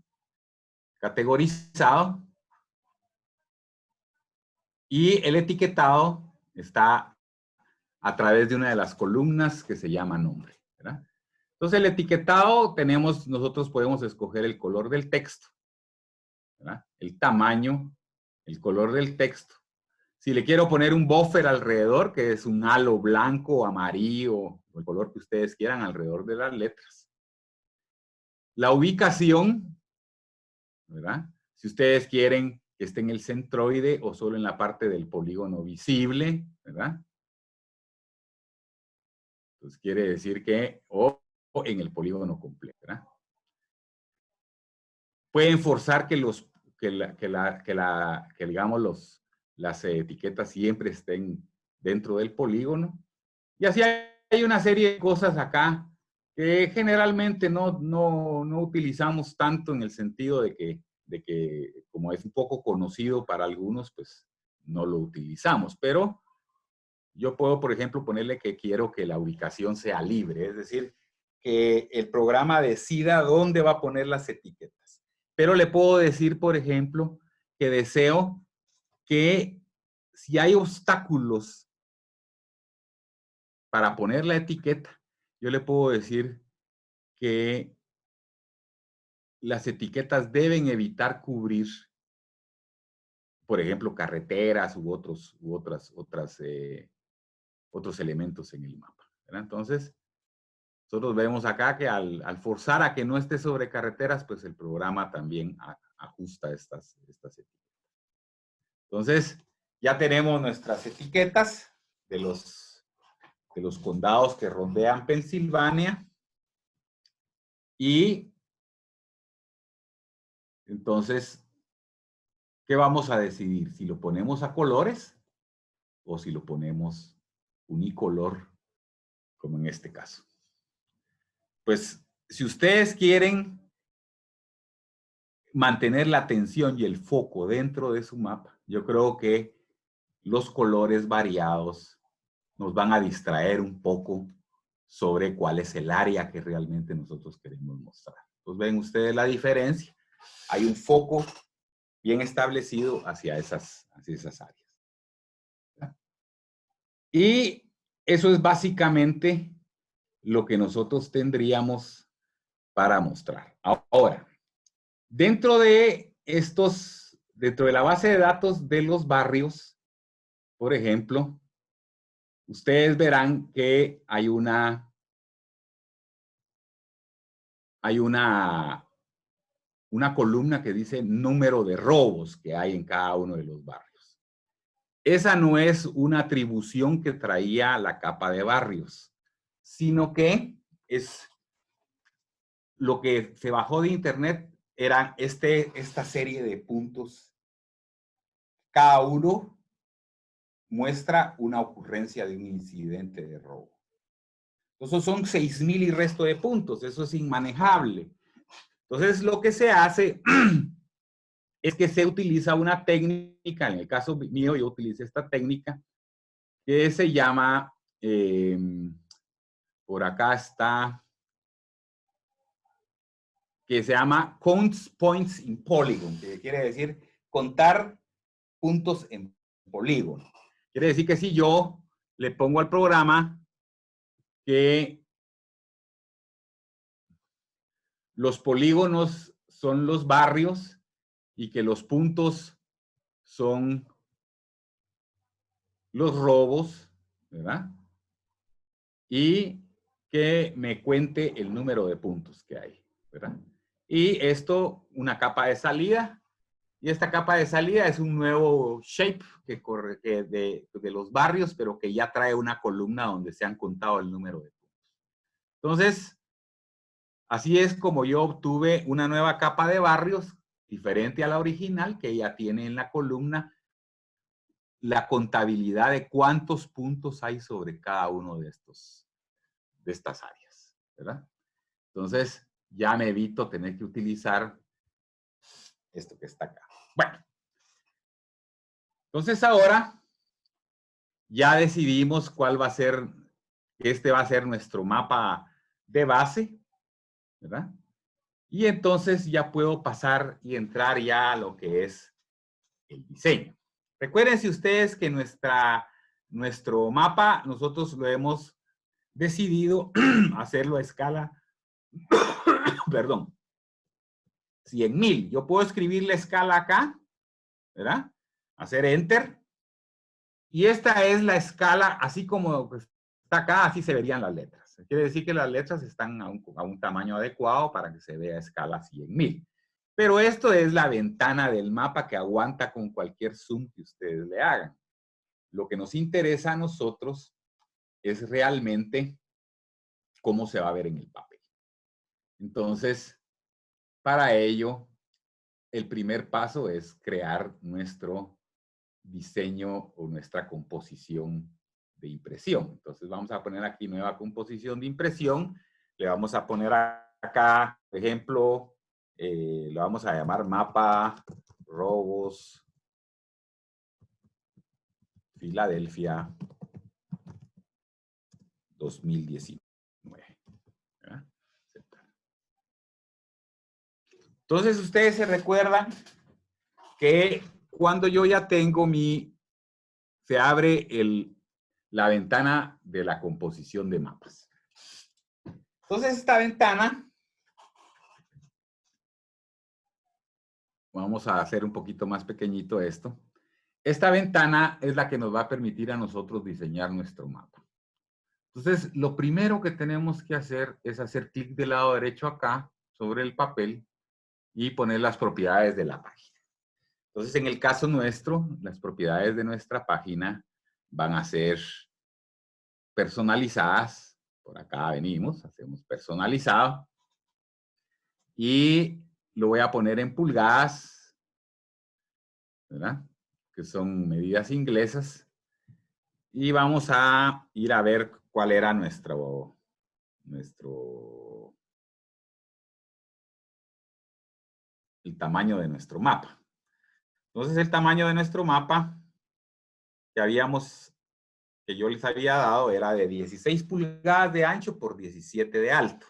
Categorizado. Y el etiquetado está a través de una de las columnas que se llama nombre, ¿verdad? Entonces, el etiquetado nosotros podemos escoger el color del texto, ¿verdad? El tamaño, el color del texto. Si le quiero poner un buffer alrededor, que es un halo blanco, amarillo, o el color que ustedes quieran alrededor de las letras. La ubicación, ¿verdad? Si ustedes quieren que esté en el centroide o solo en la parte del polígono visible, ¿verdad? Entonces quiere decir que o en el polígono completo, ¿verdad? Pueden forzar que digamos las etiquetas siempre estén dentro del polígono. Y así hay una serie de cosas acá que generalmente no utilizamos tanto en el sentido de que como es un poco conocido para algunos, pues no lo utilizamos. Pero yo puedo, por ejemplo, ponerle que quiero que la ubicación sea libre, es decir, que el programa decida dónde va a poner las etiquetas. Pero le puedo decir, por ejemplo, que deseo que si hay obstáculos para poner la etiqueta, yo le puedo decir que las etiquetas deben evitar cubrir, por ejemplo, carreteras u otros elementos en el mapa, ¿verdad? Entonces, nosotros vemos acá que al forzar a que no esté sobre carreteras, pues el programa también ajusta estas etiquetas. Entonces, ya tenemos nuestras etiquetas de los condados que rodean Pensilvania. Y entonces, ¿qué vamos a decidir? Si lo ponemos a colores o si lo ponemos unicolor, como en este caso. Pues, si ustedes quieren mantener la atención y el foco dentro de su mapa, yo creo que los colores variados nos van a distraer un poco sobre cuál es el área que realmente nosotros queremos mostrar. Entonces, ven ustedes la diferencia. Hay un foco bien establecido hacia esas áreas. Y eso es básicamente lo que nosotros tendríamos para mostrar. Ahora, dentro de la base de datos de los barrios, por ejemplo, ustedes verán que hay una columna que dice número de robos que hay en cada uno de los barrios. Esa no es una atribución que traía la capa de barrios, sino que es lo que se bajó de internet, era esta serie de puntos. Cada uno muestra una ocurrencia de un incidente de robo. Entonces son 6,000 y resto de puntos, eso es inmanejable. Entonces lo que se hace es que se utiliza una técnica, en el caso mío yo utilicé esta técnica, que se llama, por acá está, que se llama Count Points in Polygon, que quiere decir contar puntos en polígono. Quiere decir que si yo le pongo al programa que los polígonos son los barrios y que los puntos son los robos, ¿verdad? Y que me cuente el número de puntos que hay, ¿verdad? Y esto, una capa de salida, y esta capa de salida es un nuevo shape que corre de los barrios, pero que ya trae una columna donde se han contado el número de puntos. Entonces, así es como yo obtuve una nueva capa de barrios, diferente a la original, que ya tiene en la columna la contabilidad de cuántos puntos hay sobre cada uno de estas áreas, ¿verdad? Entonces, ya me evito tener que utilizar esto que está acá. Bueno, entonces ahora ya decidimos cuál va a ser, este va a ser nuestro mapa de base, ¿verdad? Y entonces ya puedo pasar y entrar ya a lo que es el diseño. Recuérdense ustedes que nuestro mapa nosotros lo hemos decidido hacerlo a escala, perdón, 100,000. Yo puedo escribir la escala acá, ¿verdad? Hacer Enter. Y esta es la escala, así como está acá, así se verían las letras. Quiere decir que las letras están a un tamaño adecuado para que se vea a escala 100,000. Pero esto es la ventana del mapa que aguanta con cualquier zoom que ustedes le hagan. Lo que nos interesa a nosotros es realmente cómo se va a ver en el papel. Entonces, para ello, el primer paso es crear nuestro diseño o nuestra composición de impresión. Entonces vamos a poner aquí nueva composición de impresión. Le vamos a poner acá, por ejemplo, lo vamos a llamar mapa robos Filadelfia 2019. ¿verdad? Entonces ustedes se recuerdan que cuando yo ya tengo se abre la ventana de la composición de mapas. Entonces esta ventana, vamos a hacer un poquito más pequeñito esto. Esta ventana es la que nos va a permitir a nosotros diseñar nuestro mapa. Entonces, lo primero que tenemos que hacer es hacer clic del lado derecho acá sobre el papel y poner las propiedades de la página. Entonces, en el caso nuestro, las propiedades de nuestra página van a ser personalizadas. Por acá venimos, hacemos personalizado. y lo voy a poner en pulgadas, ¿verdad? Que son medidas inglesas. Y vamos a ir a ver cuál era el tamaño de nuestro mapa. Entonces, el tamaño de nuestro mapa que yo les había dado era de 16 pulgadas de ancho por 17 de alto,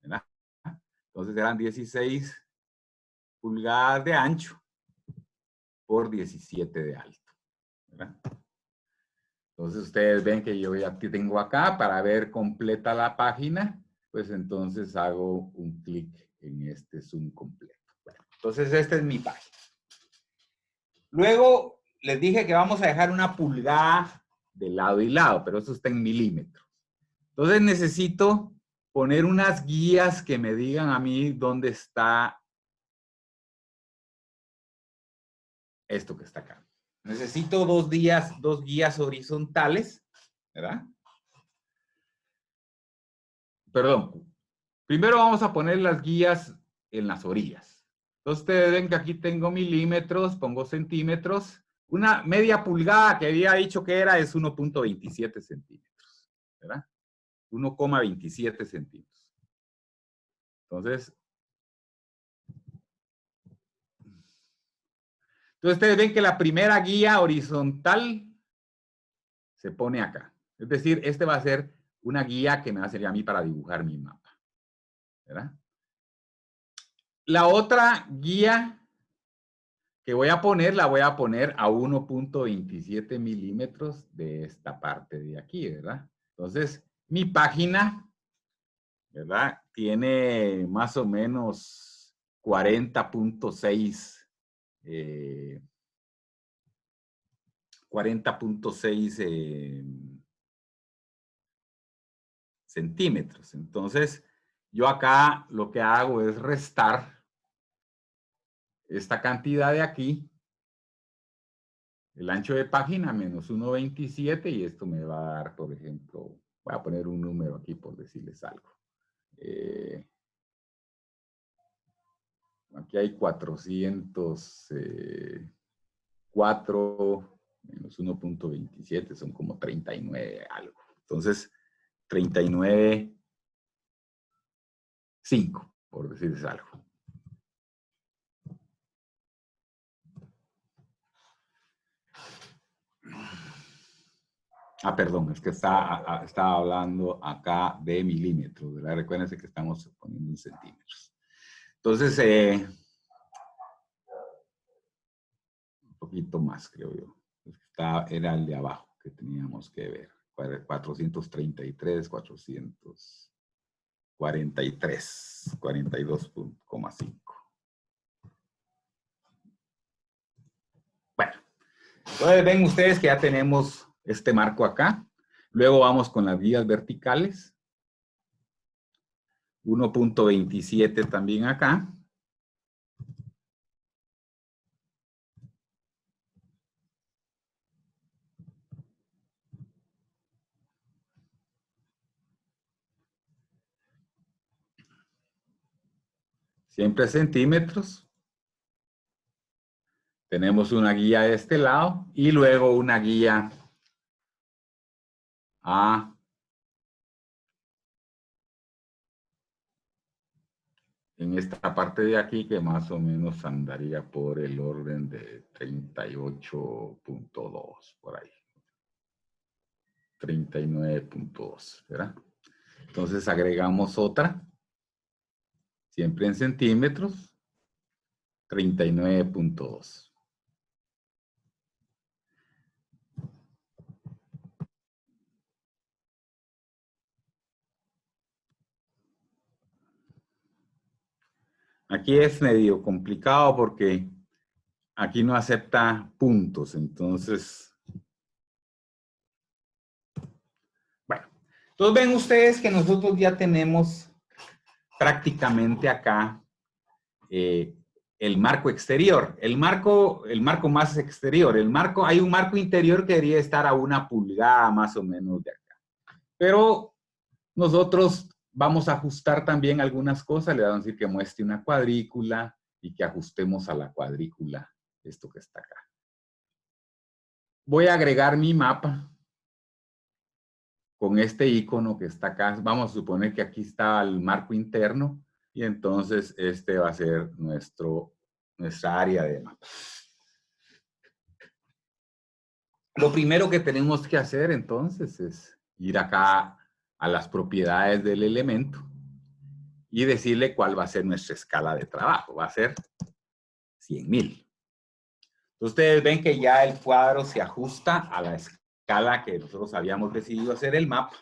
¿verdad? Entonces, eran 16 pulgadas de ancho por 17 de alto, ¿verdad? Entonces, ustedes ven que yo ya tengo acá, para ver completa la página, pues entonces hago un clic en este zoom completo. Bueno, entonces, esta es mi página. Luego, les dije que vamos a dejar una pulgada de lado y lado, pero eso está en milímetros. Entonces, necesito poner unas guías que me digan a mí dónde está esto que está acá. Necesito dos guías horizontales, ¿verdad? Perdón. Primero vamos a poner las guías en las orillas. Entonces, ustedes ven que aquí tengo milímetros, pongo centímetros. Una media pulgada que había dicho que era es 1.27 centímetros, ¿verdad? 1,27 centímetros. Entonces, ustedes ven que la primera guía horizontal se pone acá. Es decir, este va a ser una guía que me va a servir a mí para dibujar mi mapa, ¿verdad? La otra guía que voy a poner, la voy a poner a 1.27 milímetros de esta parte de aquí, ¿verdad? Entonces, mi página, ¿verdad? Tiene más o menos 40.6 centímetros. Entonces, yo acá lo que hago es restar esta cantidad de aquí, el ancho de página menos 1.27, y esto me va a dar, por ejemplo, voy a poner un número aquí por decirles algo. Aquí hay 404 menos 1.27, son como 39 algo. Entonces, 39.5, por decirles algo. Perdón, es que estaba hablando acá de milímetros, ¿verdad? Recuérdense que estamos poniendo en centímetros. Entonces, un poquito más, creo yo. Era el de abajo que teníamos que ver. 433, 443, 42,5. Bueno, entonces ven ustedes que ya tenemos este marco acá. Luego vamos con las guías verticales. 1.27 también acá. Siempre centímetros. Tenemos una guía de este lado y luego una guía en esta parte de aquí, que más o menos andaría por el orden de 38.2, por ahí. 39.2, ¿verdad? Entonces agregamos otra, siempre en centímetros, 39.2. Aquí es medio complicado porque aquí no acepta puntos, entonces... Bueno, entonces ven ustedes que nosotros ya tenemos prácticamente acá el marco exterior, el marco más exterior. Hay un marco interior que debería estar a 1 pulgada más o menos de acá. Pero nosotros vamos a ajustar también algunas cosas. Le vamos a decir que muestre una cuadrícula y que ajustemos a la cuadrícula esto que está acá. Voy a agregar mi mapa con este icono que está acá. Vamos a suponer que aquí está el marco interno y entonces este va a ser nuestra área de mapa. Lo primero que tenemos que hacer entonces es ir acá a las propiedades del elemento y decirle cuál va a ser nuestra escala de trabajo. Va a ser 100,000. Ustedes ven que ya el cuadro se ajusta a la escala que nosotros habíamos decidido hacer el mapa.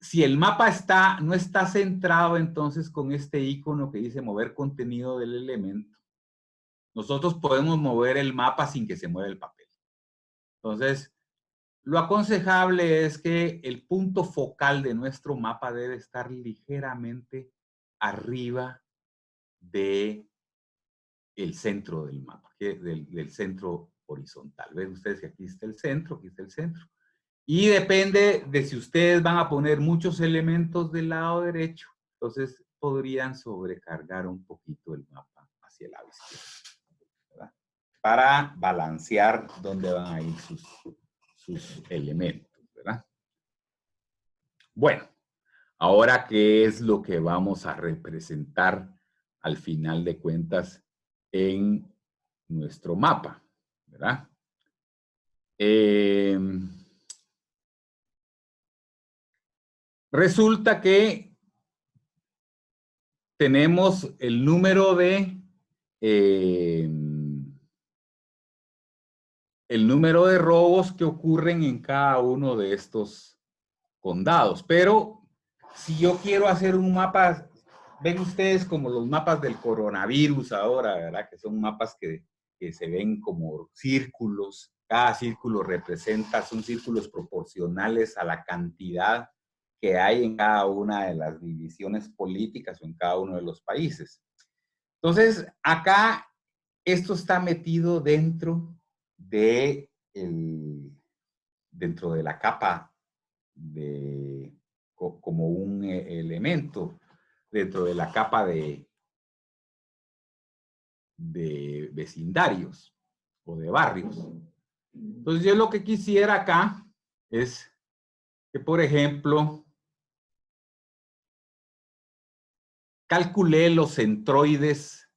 Si el mapa no está centrado entonces con este icono que dice mover contenido del elemento, nosotros podemos mover el mapa sin que se mueva el papel. Entonces, lo aconsejable es que el punto focal de nuestro mapa debe estar ligeramente arriba del centro del mapa, del centro horizontal. Ven ustedes que aquí está el centro, aquí está el centro. Y depende de si ustedes van a poner muchos elementos del lado derecho, entonces podrían sobrecargar un poquito el mapa hacia el lado izquierdo, ¿verdad? Para balancear dónde van a ir sus elementos, ¿verdad? Bueno, ahora, ¿qué es lo que vamos a representar al final de cuentas en nuestro mapa, ¿verdad? Resulta que tenemos el número de robos que ocurren en cada uno de estos condados. Pero si yo quiero hacer un mapa, ven ustedes como los mapas del coronavirus ahora, ¿verdad? Que son mapas que se ven como círculos. Cada círculo son círculos proporcionales a la cantidad que hay en cada una de las divisiones políticas o en cada uno de los países. Entonces, acá esto está metido dentro de la capa como un elemento dentro de la capa de vecindarios o de barrios. Entonces, yo lo que quisiera acá es que, por ejemplo, calculé los centroides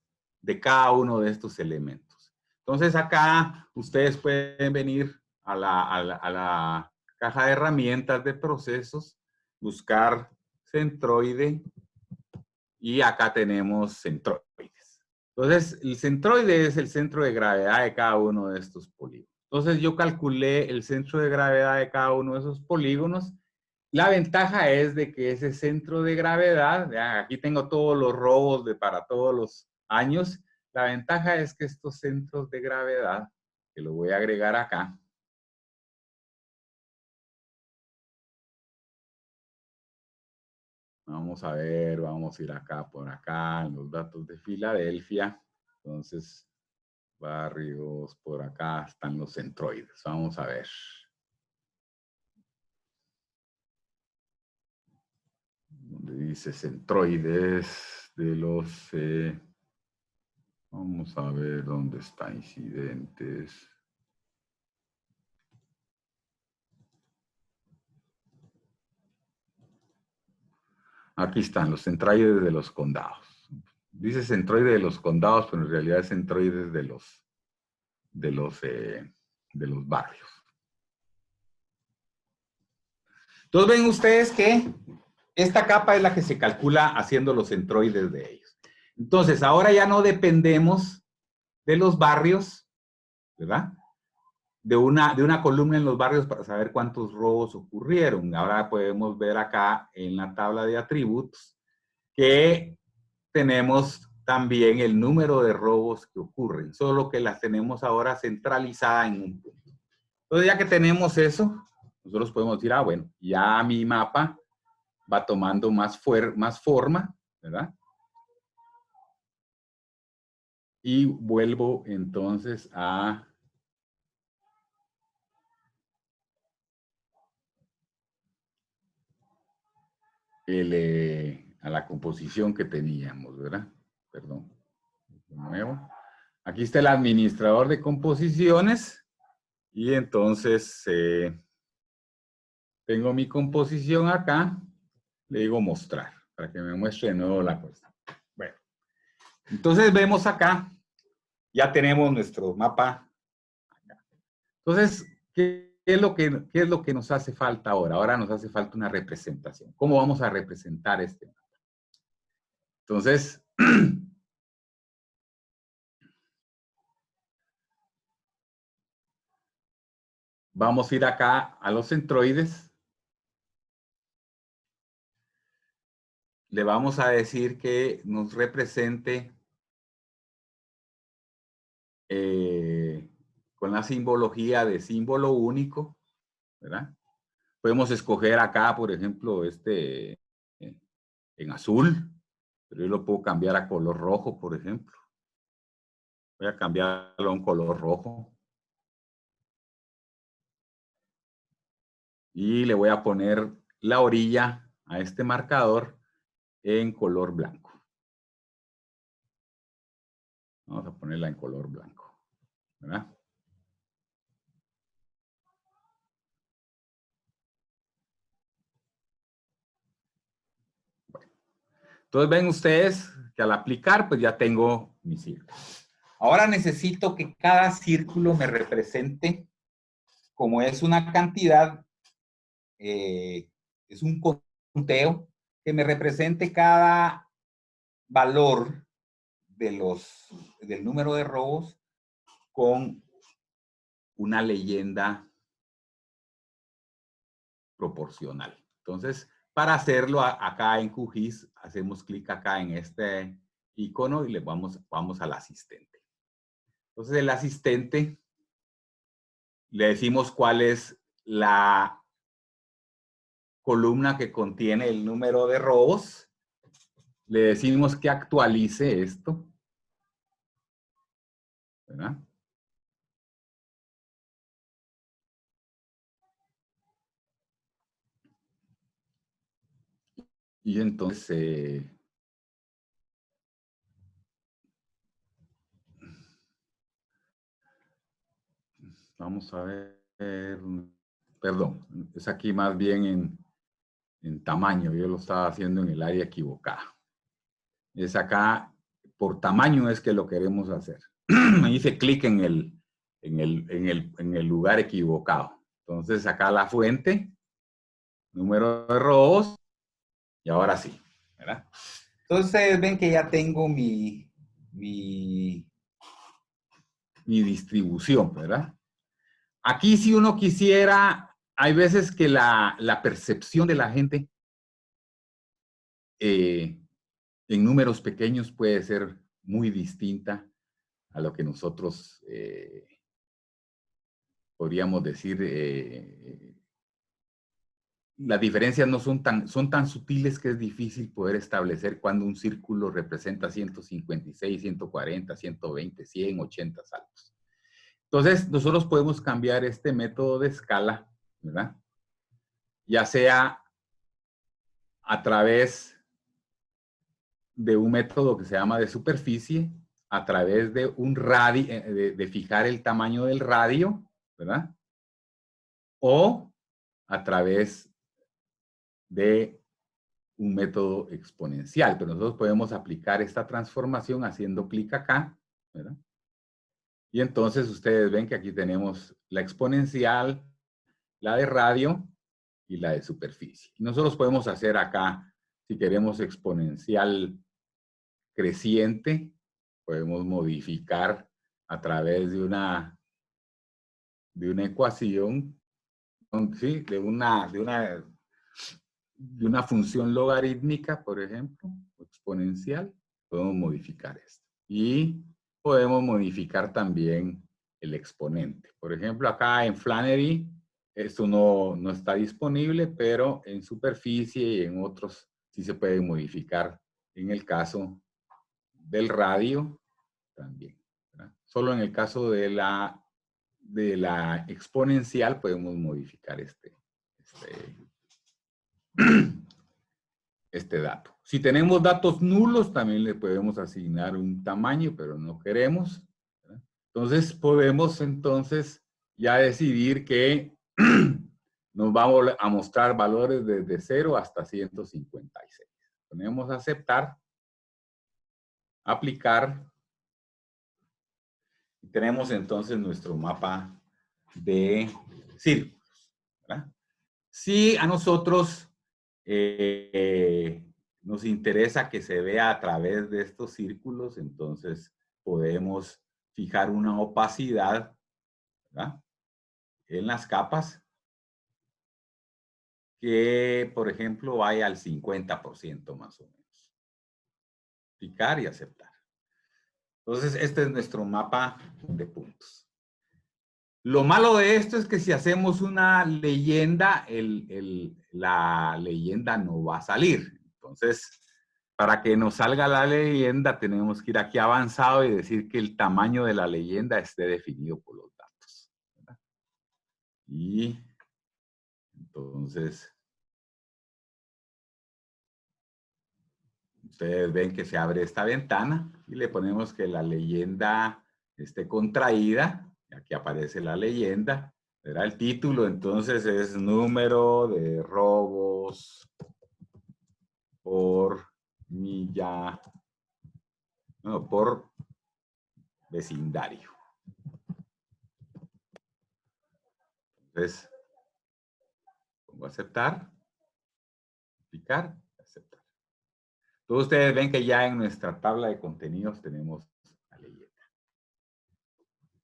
de cada uno de estos elementos. Entonces, acá ustedes pueden venir a la caja de herramientas de procesos, buscar centroide y acá tenemos centroides. Entonces, el centroide es el centro de gravedad de cada uno de estos polígonos. Entonces, yo calculé el centro de gravedad de cada uno de esos polígonos. La ventaja es de que ese centro de gravedad, aquí tengo todos los robos para todos los años. La ventaja es que estos centros de gravedad, que lo voy a agregar acá, vamos a ver, vamos a ir acá por acá en los datos de Filadelfia. Entonces, barrios, por acá están los centroides. Vamos a ver. Donde dice centroides de los... vamos a ver dónde está incidentes. Aquí están los centroides de los condados. Dice centroide de los condados, pero en realidad es centroides de los barrios. Entonces ven ustedes que esta capa es la que se calcula haciendo los centroides de ellos. Entonces ahora ya no dependemos de los barrios, ¿verdad? De una columna en los barrios para saber cuántos robos ocurrieron. Ahora podemos ver acá en la tabla de atributos que tenemos también el número de robos que ocurren, solo que las tenemos ahora centralizadas en un punto. Entonces, ya que tenemos eso, nosotros podemos decir, bueno, ya mi mapa va tomando más forma, ¿verdad? Y vuelvo entonces a... a la composición que teníamos, ¿verdad? Perdón. De nuevo. Aquí está el administrador de composiciones y entonces tengo mi composición acá. Le digo mostrar para que me muestre de nuevo la cosa. Bueno, entonces vemos acá, ya tenemos nuestro mapa. Entonces, ¿qué es lo que nos hace falta ahora? Ahora nos hace falta una representación. ¿Cómo vamos a representar este mapa? Entonces, vamos a ir acá a los centroides. Le vamos a decir que nos represente con la simbología de símbolo único, ¿verdad? Podemos escoger acá, por ejemplo, en azul, pero yo lo puedo cambiar a color rojo, por ejemplo. Voy a cambiarlo a un color rojo. Y le voy a poner la orilla a este marcador en color blanco. Vamos a ponerla en color blanco, ¿verdad? Bueno. Entonces ven ustedes que al aplicar, pues ya tengo mi círculo. Ahora necesito que cada círculo me represente, como es una cantidad, es un conteo, que me represente cada valor del número de robos con una leyenda proporcional. Entonces, para hacerlo acá en QGIS, hacemos clic acá en este icono y le vamos al asistente. Entonces, el asistente, le decimos cuál es la columna que contiene el número de robos. Le decimos que actualice esto, ¿verdad? Y entonces, vamos a ver, perdón, es aquí más bien en tamaño, yo lo estaba haciendo en el área equivocada. Es acá, por tamaño es que lo queremos hacer. Me hice clic en el lugar equivocado. Entonces acá la fuente, número de robos, y ahora sí, ¿verdad? Entonces ven que ya tengo mi distribución, ¿verdad? Aquí si uno quisiera, hay veces que la percepción de la gente en números pequeños puede ser muy distinta a lo que nosotros podríamos decir, las diferencias no son tan sutiles que es difícil poder establecer cuando un círculo representa 156, 140, 120, 100, 80 saltos. Entonces, nosotros podemos cambiar este método de escala, ¿verdad? Ya sea a través de un método que se llama de superficie, a través de un radio, de fijar el tamaño del radio, ¿verdad? O a través de un método exponencial, pero nosotros podemos aplicar esta transformación haciendo clic acá, ¿verdad? Y entonces ustedes ven que aquí tenemos la exponencial, la de radio y la de superficie. Y nosotros podemos hacer acá, si queremos exponencial creciente, podemos modificar a través de una ecuación, ¿sí? de una función logarítmica, por ejemplo, exponencial, podemos modificar esto. Y podemos modificar también el exponente. Por ejemplo, acá en Flannery, esto no está disponible, pero en superficie y en otros sí se puede modificar. En el caso del radio, también, ¿verdad? Solo en el caso de la exponencial podemos modificar este dato. Si tenemos datos nulos, también le podemos asignar un tamaño, pero no queremos, ¿verdad? Entonces, podemos entonces ya decidir que nos va a mostrar valores desde 0 hasta 156. Ponemos aceptar, aplicar, y tenemos entonces nuestro mapa de círculos, ¿verdad? Si a nosotros nos interesa que se vea a través de estos círculos, entonces podemos fijar una opacidad, ¿verdad?, en las capas que, por ejemplo, vaya al 50% más o menos. Picar y aceptar. Entonces, este es nuestro mapa de puntos. Lo malo de esto es que si hacemos una leyenda, la leyenda no va a salir. Entonces, para que nos salga la leyenda, tenemos que ir aquí avanzado y decir que el tamaño de la leyenda esté definido por los datos, ¿verdad? Y entonces, ustedes ven que se abre esta ventana y le ponemos que la leyenda esté contraída. Aquí aparece la leyenda, ¿verdad? El título entonces es número de robos por milla, no, por vecindario. Entonces, pongo aceptar, aplicar, aceptar. Todos ustedes ven que ya en nuestra tabla de contenidos tenemos la leyenda.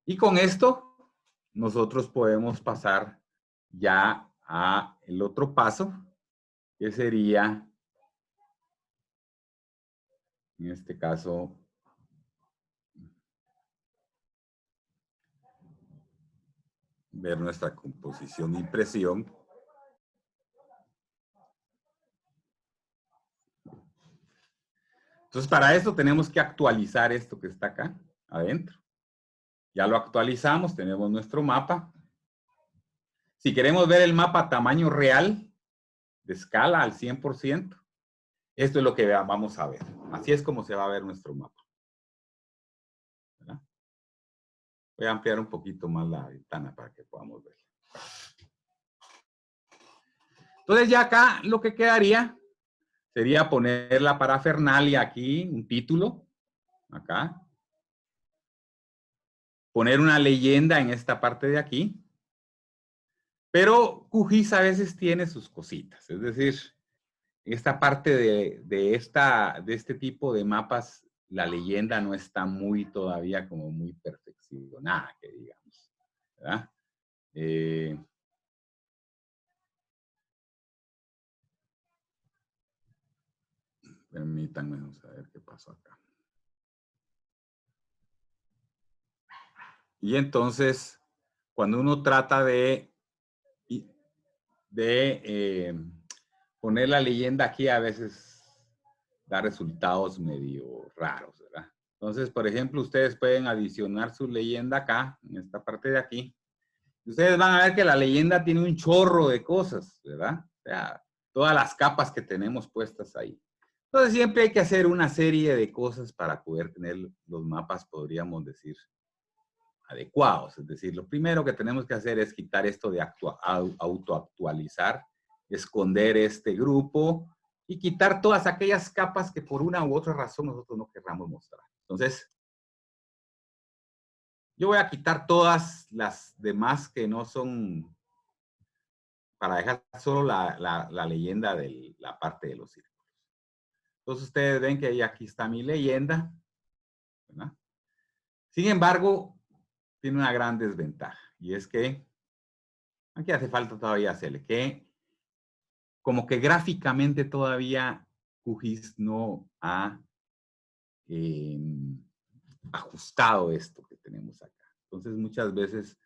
Y con esto, nosotros podemos pasar ya a el otro paso, que sería, en este caso, ver nuestra composición e impresión. Entonces, para esto tenemos que actualizar esto que está acá, adentro. Ya lo actualizamos, tenemos nuestro mapa. Si queremos ver el mapa a tamaño real, de escala al 100%, esto es lo que vamos a ver. Así es como se va a ver nuestro mapa, ¿verdad? Voy a ampliar un poquito más la ventana para que podamos ver. Entonces ya acá lo que quedaría sería poner la parafernalia aquí, un título, acá. Poner una leyenda en esta parte de aquí. Pero QGIS a veces tiene sus cositas. Es decir, esta parte de este tipo de mapas, la leyenda no está muy todavía como muy perfeccionada, que digamos, ¿verdad? Permítanme, vamos a ver qué pasó acá. Y entonces, cuando uno trata de poner la leyenda aquí, a veces da resultados medio raros, ¿verdad? Entonces, por ejemplo, ustedes pueden adicionar su leyenda acá, en esta parte de aquí. Ustedes van a ver que la leyenda tiene un chorro de cosas, ¿verdad? O sea, todas las capas que tenemos puestas ahí. Entonces, siempre hay que hacer una serie de cosas para poder tener los mapas, podríamos decir, adecuados. Es decir, lo primero que tenemos que hacer es quitar esto de autoactualizar, esconder este grupo y quitar todas aquellas capas que por una u otra razón nosotros no querramos mostrar. Entonces, yo voy a quitar todas las demás que no son, para dejar solo la leyenda de la parte de los círculos. Entonces, ustedes ven que aquí está mi leyenda, ¿verdad? Sin embargo, tiene una gran desventaja, y es que aquí hace falta todavía hacerle que, como que gráficamente todavía QGIS no ha ajustado esto que tenemos acá. Entonces, muchas veces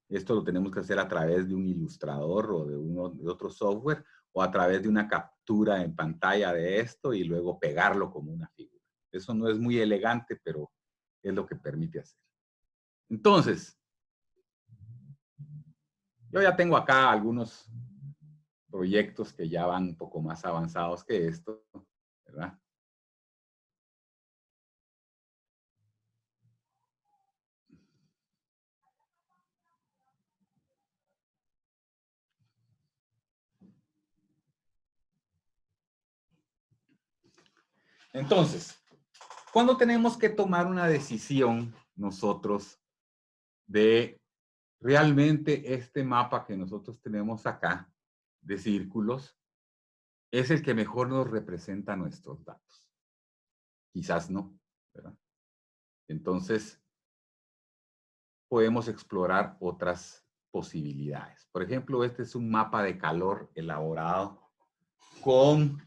esto lo tenemos que hacer a través de un ilustrador o de otro software, o a través de una captura en pantalla de esto y luego pegarlo como una figura. Eso no es muy elegante, pero es lo que permite hacer. Entonces, yo ya tengo acá algunos proyectos que ya van un poco más avanzados que esto, ¿verdad? Entonces, ¿cuándo tenemos que tomar una decisión nosotros de realmente este mapa que nosotros tenemos acá de círculos es el que mejor nos representa nuestros datos? Quizás no, ¿verdad? Entonces, podemos explorar otras posibilidades. Por ejemplo, este es un mapa de calor elaborado con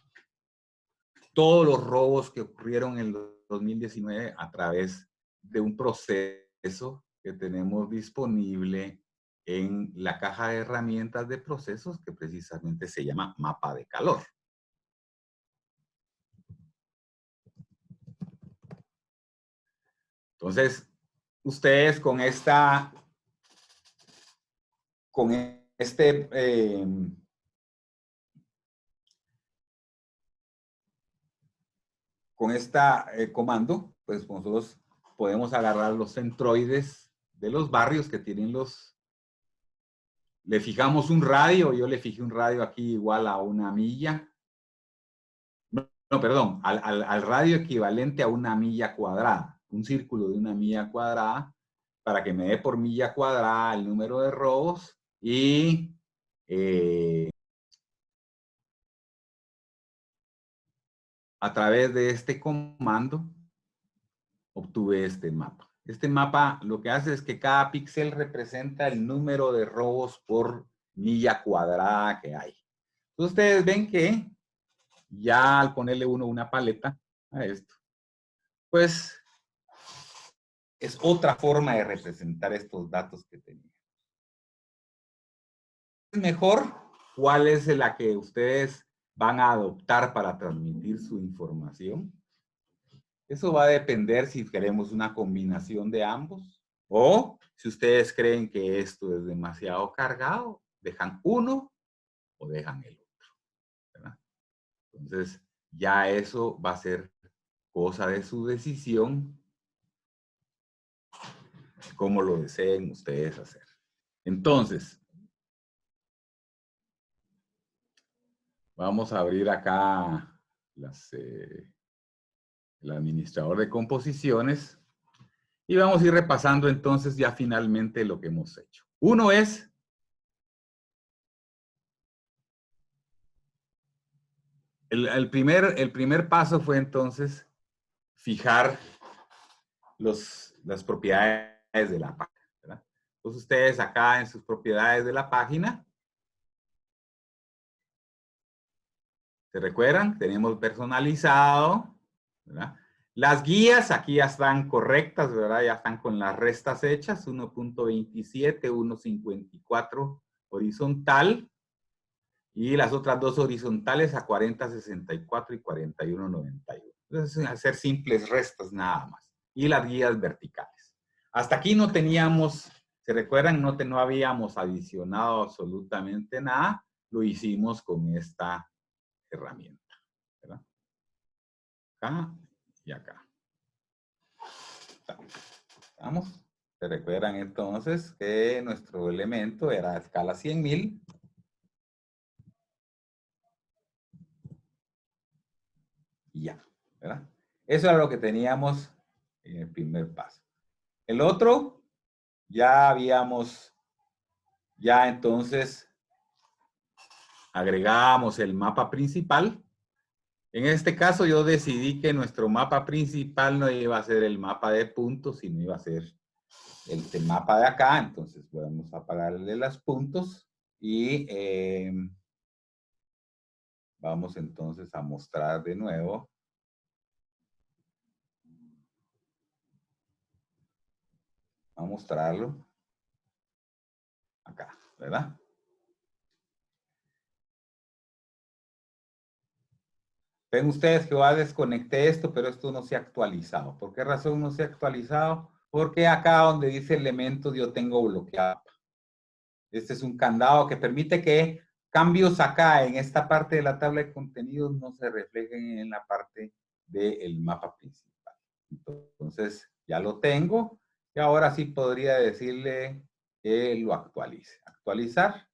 todos los robos que ocurrieron en el 2019 a través de un proceso que tenemos disponible en la caja de herramientas de procesos que precisamente se llama mapa de calor. Entonces, ustedes con este comando, pues nosotros podemos agarrar los centroides de los barrios que tienen le fijamos un radio, yo le fijé un radio aquí igual a 1 milla. No, perdón, al radio equivalente a 1 milla cuadrada, un círculo de 1 milla cuadrada, para que me dé por milla cuadrada el número de robos y a través de este comando obtuve este mapa. Este mapa lo que hace es que cada píxel representa el número de robos por milla cuadrada que hay. Entonces ustedes ven que ya al ponerle uno una paleta a esto, pues es otra forma de representar estos datos que tenía. ¿Es mejor? ¿Cuál es la que ustedes van a adoptar para transmitir su información? Eso va a depender si queremos una combinación de ambos o si ustedes creen que esto es demasiado cargado, dejan uno o dejan el otro, ¿verdad? Entonces, ya eso va a ser cosa de su decisión, como lo deseen ustedes hacer. Entonces, vamos a abrir acá el administrador de composiciones y vamos a ir repasando entonces ya finalmente lo que hemos hecho. Uno es el primer paso fue entonces fijar las propiedades de la página, ¿verdad? Entonces ustedes acá en sus propiedades de la página, ¿se recuerdan? Tenemos personalizado, ¿verdad? Las guías aquí ya están correctas, ¿verdad? Ya están con las restas hechas, 1.27, 1.54 horizontal, y las otras dos horizontales a 40.64 y 41.91. Entonces, hacer simples restas nada más. Y las guías verticales. Hasta aquí no teníamos, ¿se recuerdan? No habíamos adicionado absolutamente nada. Lo hicimos con esta herramienta, ¿verdad? Acá y acá. ¿Vamos? ¿Se recuerdan entonces que nuestro elemento era a escala 100.000? Y ya, ¿verdad? Eso era lo que teníamos en el primer paso. El otro, ya entonces agregamos el mapa principal. En este caso yo decidí que nuestro mapa principal no iba a ser el mapa de puntos, sino iba a ser el mapa de acá. Entonces vamos a apagarle los puntos y vamos entonces a mostrar de nuevo. A mostrarlo acá, ¿verdad? Ven ustedes que yo desconecté esto, pero esto no se ha actualizado. ¿Por qué razón no se ha actualizado? Porque acá donde dice elementos yo tengo bloqueado. Este es un candado que permite que cambios acá en esta parte de la tabla de contenidos no se reflejen en la parte del mapa principal. Entonces, ya lo tengo y ahora sí podría decirle que lo actualice. Actualizar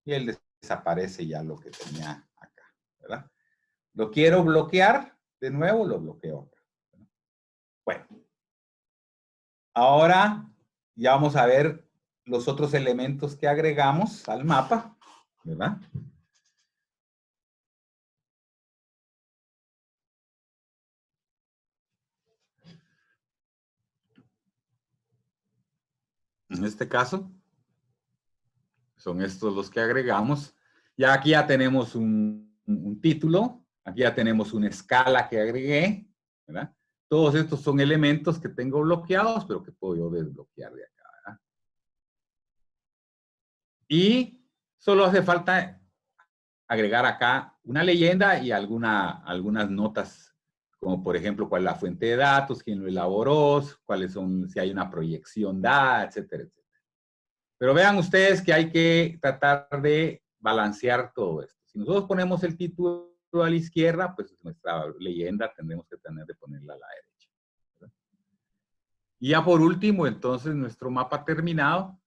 y él desaparece ya lo que tenía acá, ¿verdad? Lo quiero bloquear, de nuevo lo bloqueo. Bueno, ahora ya vamos a ver los otros elementos que agregamos al mapa, ¿verdad? En este caso, son estos los que agregamos. Ya aquí ya tenemos un título, aquí ya tenemos una escala que agregué, ¿verdad? Todos estos son elementos que tengo bloqueados, pero que puedo yo desbloquear de acá, ¿verdad? Y solo hace falta agregar acá una leyenda y algunas notas, como por ejemplo cuál es la fuente de datos, quién lo elaboró, cuáles son, si hay una proyección dada, etcétera, etcétera. Pero vean ustedes que hay que tratar de balancear todo esto. Si nosotros ponemos el título a la izquierda, pues nuestra leyenda tendremos que tener de ponerla a la derecha, ¿verdad? Y ya por último, entonces, nuestro mapa terminado.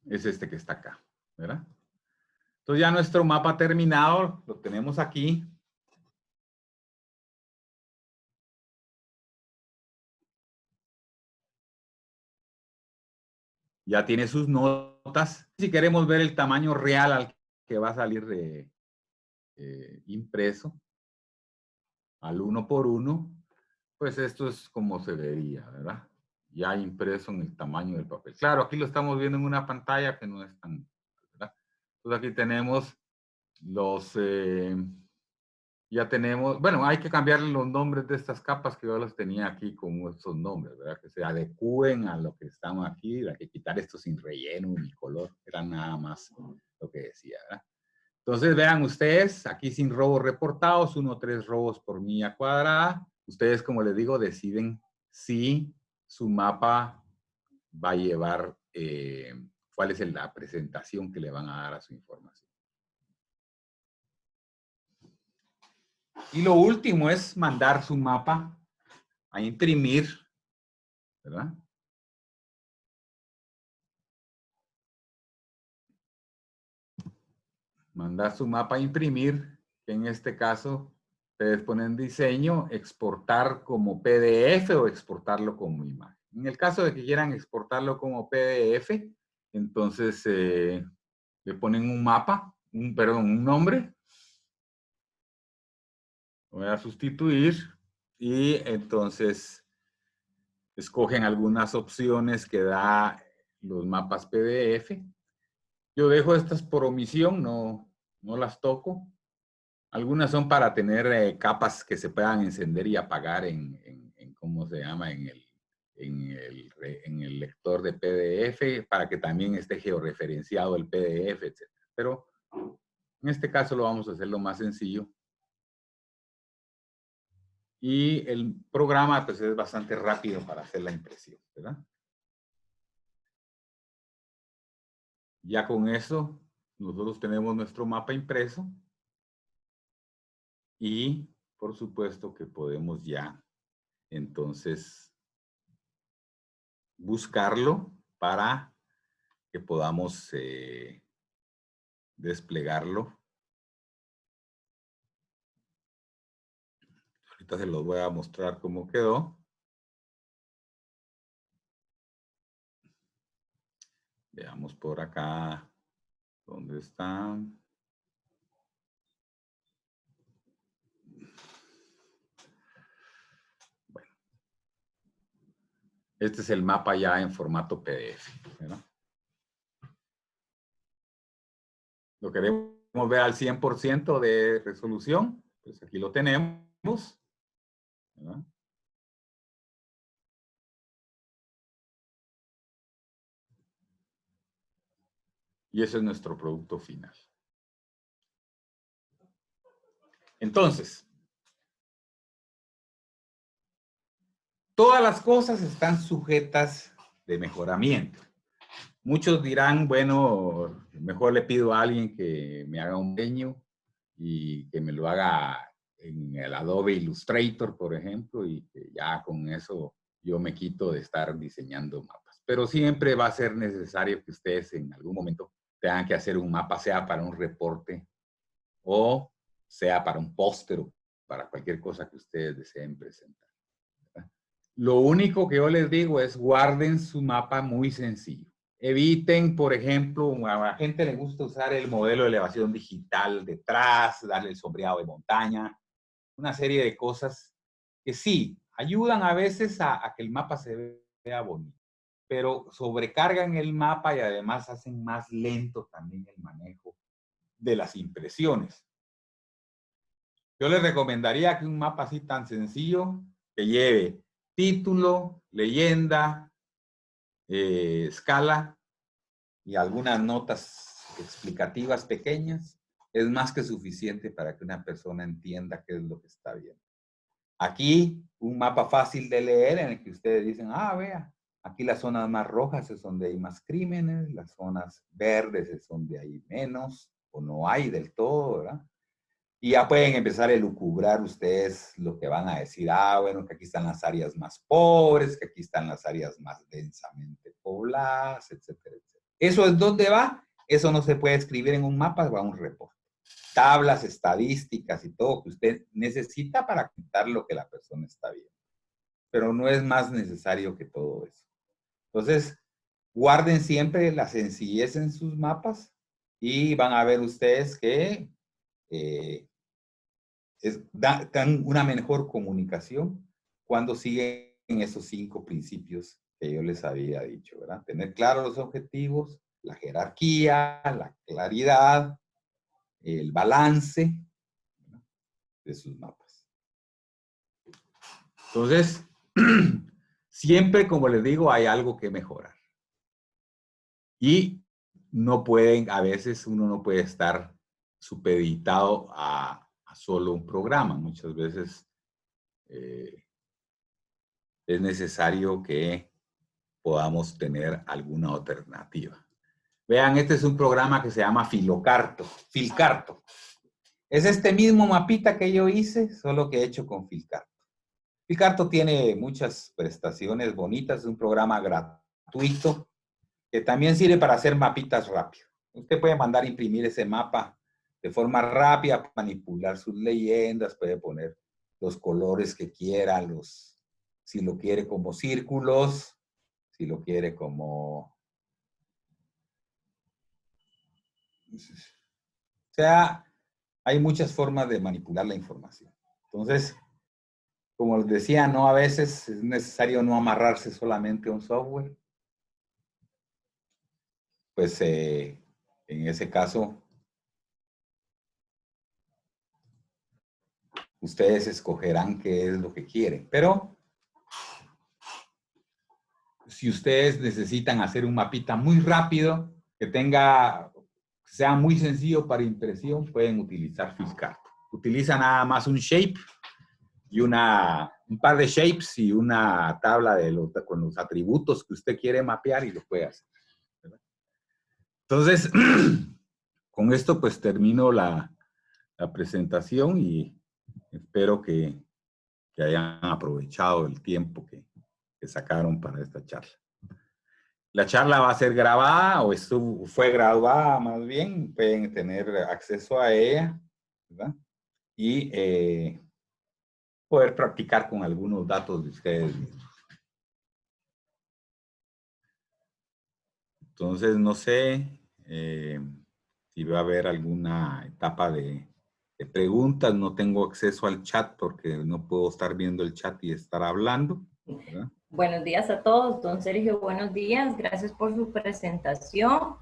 Es este que está acá, ¿verdad? Entonces ya nuestro mapa terminado lo tenemos aquí. Ya tiene sus notas. Si queremos ver el tamaño real al que va a salir impreso, al 1 por 1, pues esto es como se vería, ¿verdad? Ya impreso en el tamaño del papel. Claro, aquí lo estamos viendo en una pantalla que no es tan, ¿verdad? Entonces aquí tenemos los, ya tenemos, bueno, hay que cambiar los nombres de estas capas que yo las tenía aquí con estos nombres, ¿verdad? Que se adecúen a lo que estamos aquí, hay que quitar esto sin relleno ni color, era nada más lo que decía, ¿verdad? Entonces vean ustedes, aquí sin robos reportados, 1 o 3 robos por milla cuadrada. Ustedes, como les digo, deciden si su mapa va a llevar, cuál es la presentación que le van a dar a su información. Y lo último es mandar su mapa a imprimir, ¿verdad? Mandar su mapa a imprimir, que en este caso ustedes ponen diseño, exportar como PDF o exportarlo como imagen. En el caso de que quieran exportarlo como PDF, entonces le ponen un mapa, perdón, un nombre, lo voy a sustituir y entonces escogen algunas opciones que da los mapas PDF. Yo dejo estas por omisión, no las toco. Algunas son para tener capas que se puedan encender y apagar ¿cómo se llama? En el lector de PDF, para que también esté georreferenciado el PDF, etc. Pero en este caso lo vamos a hacer lo más sencillo. Y el programa pues es bastante rápido para hacer la impresión, ¿verdad? Ya con eso nosotros tenemos nuestro mapa impreso y por supuesto que podemos ya entonces buscarlo para que podamos desplegarlo. Ahorita se los voy a mostrar cómo quedó. Veamos por acá dónde está. Bueno, este es el mapa ya en formato PDF, ¿verdad? Lo queremos ver al 100% de resolución, pues aquí lo tenemos, ¿verdad? Y ese es nuestro producto final. Entonces, todas las cosas están sujetas de mejoramiento. Muchos dirán, bueno, mejor le pido a alguien que me haga un diseño y que me lo haga en el Adobe Illustrator, por ejemplo, y que ya con eso yo me quito de estar diseñando mapas. Pero siempre va a ser necesario que ustedes en algún momento tengan que hacer un mapa, sea para un reporte o sea para un póster o para cualquier cosa que ustedes deseen presentar. Lo único que yo les digo es guarden su mapa muy sencillo. Eviten, por ejemplo, a la gente le gusta usar el modelo de elevación digital detrás, darle el sombreado de montaña, una serie de cosas que sí, ayudan a veces a que el mapa se vea bonito, pero sobrecargan el mapa y además hacen más lento también el manejo de las impresiones. Yo les recomendaría que un mapa así tan sencillo, que lleve título, leyenda, escala y algunas notas explicativas pequeñas, es más que suficiente para que una persona entienda qué es lo que está viendo. Aquí, un mapa fácil de leer en el que ustedes dicen, ah, vea, aquí las zonas más rojas es donde hay más crímenes, las zonas verdes es donde hay menos, o no hay del todo, ¿verdad? Y ya pueden empezar a elucubrar ustedes lo que van a decir, ah, bueno, que aquí están las áreas más pobres, que aquí están las áreas más densamente pobladas, etcétera, etcétera. ¿Eso es dónde va? Eso no se puede escribir en un mapa, va a un reporte. Tablas, estadísticas y todo que usted necesita para contar lo que la persona está viendo. Pero no es más necesario que todo eso. Entonces, guarden siempre la sencillez en sus mapas y van a ver ustedes que dan una mejor comunicación cuando siguen esos 5 principios que yo les había dicho, ¿verdad? Tener claros los objetivos, la jerarquía, la claridad, el balance, ¿verdad?, de sus mapas. Entonces, siempre, como les digo, hay algo que mejorar. Y no pueden, a veces uno no puede estar supeditado a solo un programa. Muchas veces es necesario que podamos tener alguna alternativa. Vean, este es un programa que se llama Filcarto. Es este mismo mapita que yo hice, solo que he hecho con Filcarto. Filcarto tiene muchas prestaciones bonitas, es un programa gratuito que también sirve para hacer mapitas rápido. Usted puede mandar a imprimir ese mapa de forma rápida, manipular sus leyendas, puede poner los colores que quiera, si lo quiere como círculos, si lo quiere como... O sea, hay muchas formas de manipular la información. Entonces, como les decía, no, a veces es necesario no amarrarse solamente a un software. Pues en ese caso, ustedes escogerán qué es lo que quieren. Pero si ustedes necesitan hacer un mapita muy rápido, que sea muy sencillo para impresión, pueden utilizar Filcarto. Utiliza nada más un shape y un par de shapes y una tabla con los atributos que usted quiere mapear y lo puede hacer, ¿verdad? Entonces, con esto pues termino la presentación y espero que hayan aprovechado el tiempo que sacaron para esta charla. La charla va a ser grabada o fue grabada más bien, pueden tener acceso a ella, ¿verdad? Y poder practicar con algunos datos de ustedes mismos. Entonces, no sé si va a haber alguna etapa de preguntas. No tengo acceso al chat porque no puedo estar viendo el chat y estar hablando, ¿verdad? Buenos días a todos. Don Sergio, buenos días. Gracias por su presentación.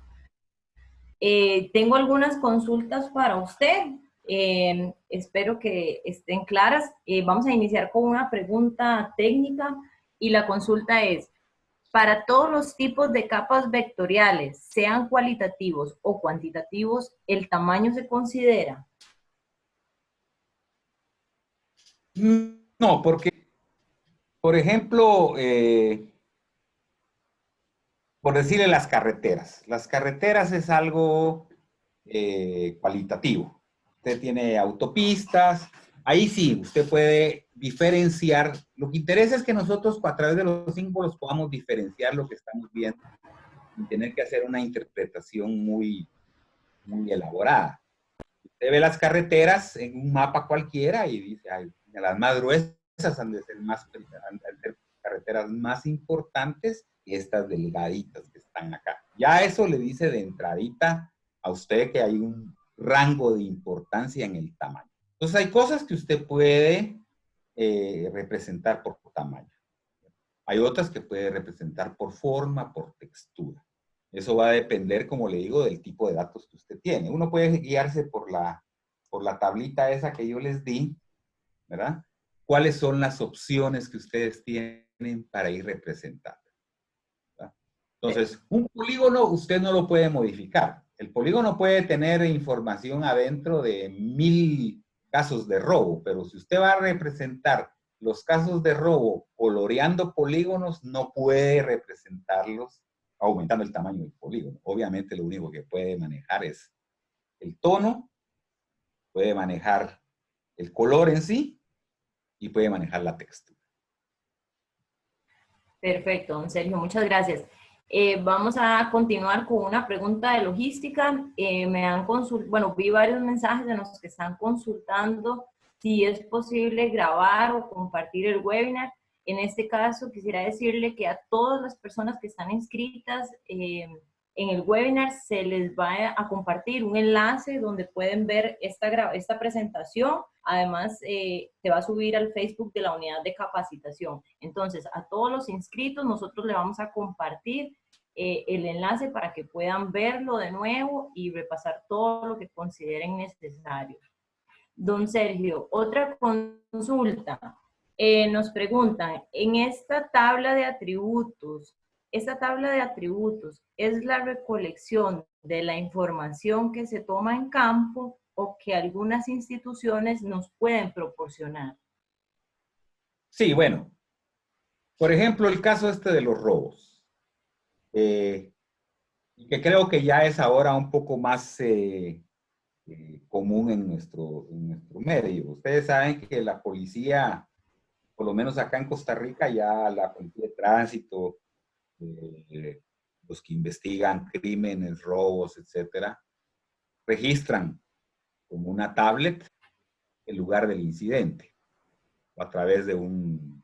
Tengo algunas consultas para usted. Espero que estén claras. Vamos a iniciar con una pregunta técnica y la consulta es, para todos los tipos de capas vectoriales, sean cualitativos o cuantitativos, ¿el tamaño se considera? No, porque, por ejemplo, por decirle las carreteras. Las carreteras es algo cualitativo. Usted tiene autopistas, ahí sí, usted puede diferenciar. Lo que interesa es que nosotros a través de los símbolos podamos diferenciar lo que estamos viendo sin tener que hacer una interpretación muy, muy elaborada. Usted ve las carreteras en un mapa cualquiera y dice, ay, las más gruesas han de ser carreteras más importantes y estas delgaditas que están acá. Ya eso le dice de entradita a usted que hay un rango de importancia en el tamaño. Entonces hay cosas que usted puede representar por tamaño. Hay otras que puede representar por forma, por textura. Eso va a depender, como le digo, del tipo de datos que usted tiene. Uno puede guiarse por la tablita esa que yo les di, ¿verdad? ¿Cuáles son las opciones que ustedes tienen para ir representando? ¿Verdad? Entonces, un polígono usted no lo puede modificar. El polígono puede tener información adentro de 1000 casos de robo, pero si usted va a representar los casos de robo coloreando polígonos, no puede representarlos aumentando el tamaño del polígono. Obviamente lo único que puede manejar es el tono, puede manejar el color en sí y puede manejar la textura. Perfecto, don Sergio, muchas gracias. Vamos a continuar con una pregunta de logística. Bueno, vi varios mensajes de los que están consultando si es posible grabar o compartir el webinar. En este caso, quisiera decirle que a todas las personas que están inscritas en el webinar se les va a compartir un enlace donde pueden ver esta presentación. Además, se va a subir al Facebook de la unidad de capacitación. Entonces, a todos los inscritos, nosotros le vamos a compartir el enlace para que puedan verlo de nuevo y repasar todo lo que consideren necesario. Don Sergio, otra consulta. Nos preguntan, en esta tabla de atributos, ¿es la recolección de la información que se toma en campo o que algunas instituciones nos pueden proporcionar? Sí, bueno. Por ejemplo, el caso este de los robos. Que creo que ya es ahora un poco más común en nuestro medio. Ustedes saben que la policía, por lo menos acá en Costa Rica, ya la policía de tránsito, los que investigan crímenes, robos, etcétera, registran como una tablet el lugar del incidente, o a través de un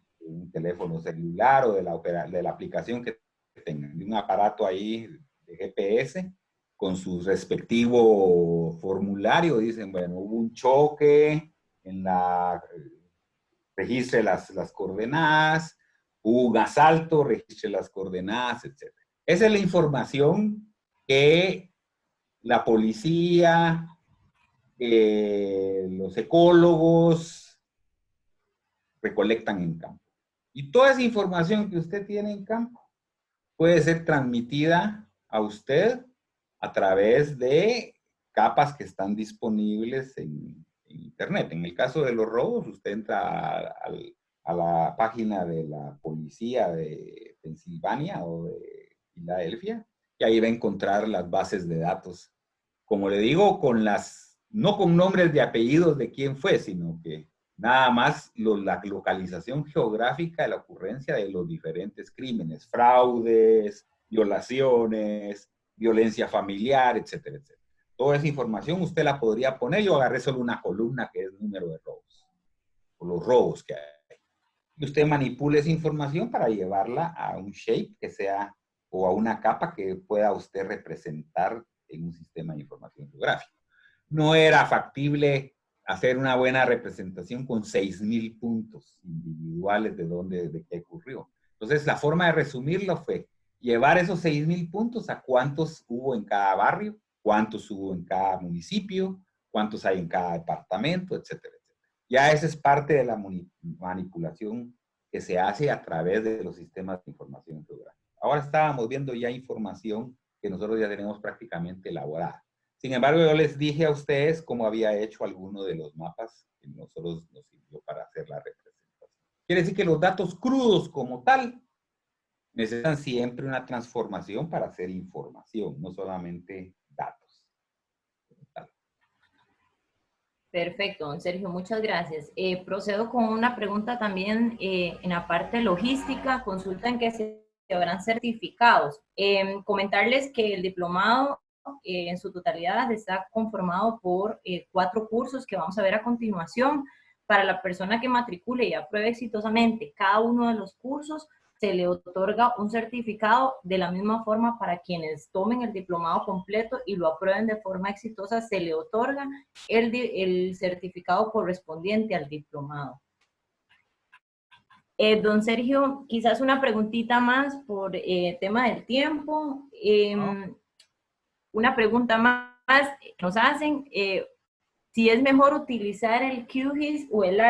teléfono celular o de la aplicación que tengan, de un aparato ahí de GPS, con su respectivo formulario, dicen, bueno, hubo un choque, registre las coordenadas, hubo un asalto, registre las coordenadas, etc. Esa es la información que la policía, los ecólogos recolectan en campo. Y toda esa información que usted tiene en campo puede ser transmitida a usted a través de capas que están disponibles en Internet. En el caso de los robos, usted entra a la página de la policía de Pensilvania o de Filadelfia y ahí va a encontrar las bases de datos. Como le digo, no con nombres de apellidos de quién fue, sino que nada más la localización geográfica de la ocurrencia de los diferentes crímenes, fraudes, violaciones, violencia familiar, etcétera, etcétera. Toda esa información usted la podría poner. Yo agarré solo una columna que es número de robos, o los robos que hay. Y usted manipula esa información para llevarla a un shape que sea, o a una capa que pueda usted representar en un sistema de información geográfica. No era factible hacer una buena representación con 6,000 puntos individuales de qué ocurrió. Entonces, la forma de resumirlo fue llevar esos 6,000 puntos a cuántos hubo en cada barrio, cuántos hubo en cada municipio, cuántos hay en cada departamento, etcétera, etcétera. Ya esa es parte de la manipulación que se hace a través de los sistemas de información geográfica. Ahora estábamos viendo ya información que nosotros ya tenemos prácticamente elaborada. Sin embargo, yo les dije a ustedes cómo había hecho alguno de los mapas que nosotros nos sirvió para hacer la representación. Quiere decir que los datos crudos como tal necesitan siempre una transformación para hacer información, no solamente datos. Perfecto, don Sergio, muchas gracias. Procedo con una pregunta también en la parte logística. Consultan que se habrán certificados. Comentarles que el diplomado en su totalidad está conformado por 4 cursos que vamos a ver a continuación. Para la persona que matricule y apruebe exitosamente cada uno de los cursos, se le otorga un certificado. De la misma forma, para quienes tomen el diplomado completo y lo aprueben de forma exitosa, se le otorga el certificado correspondiente al diplomado. Don Sergio, quizás una preguntita más por tema del tiempo. Una pregunta más nos hacen, si es mejor utilizar el QGIS o el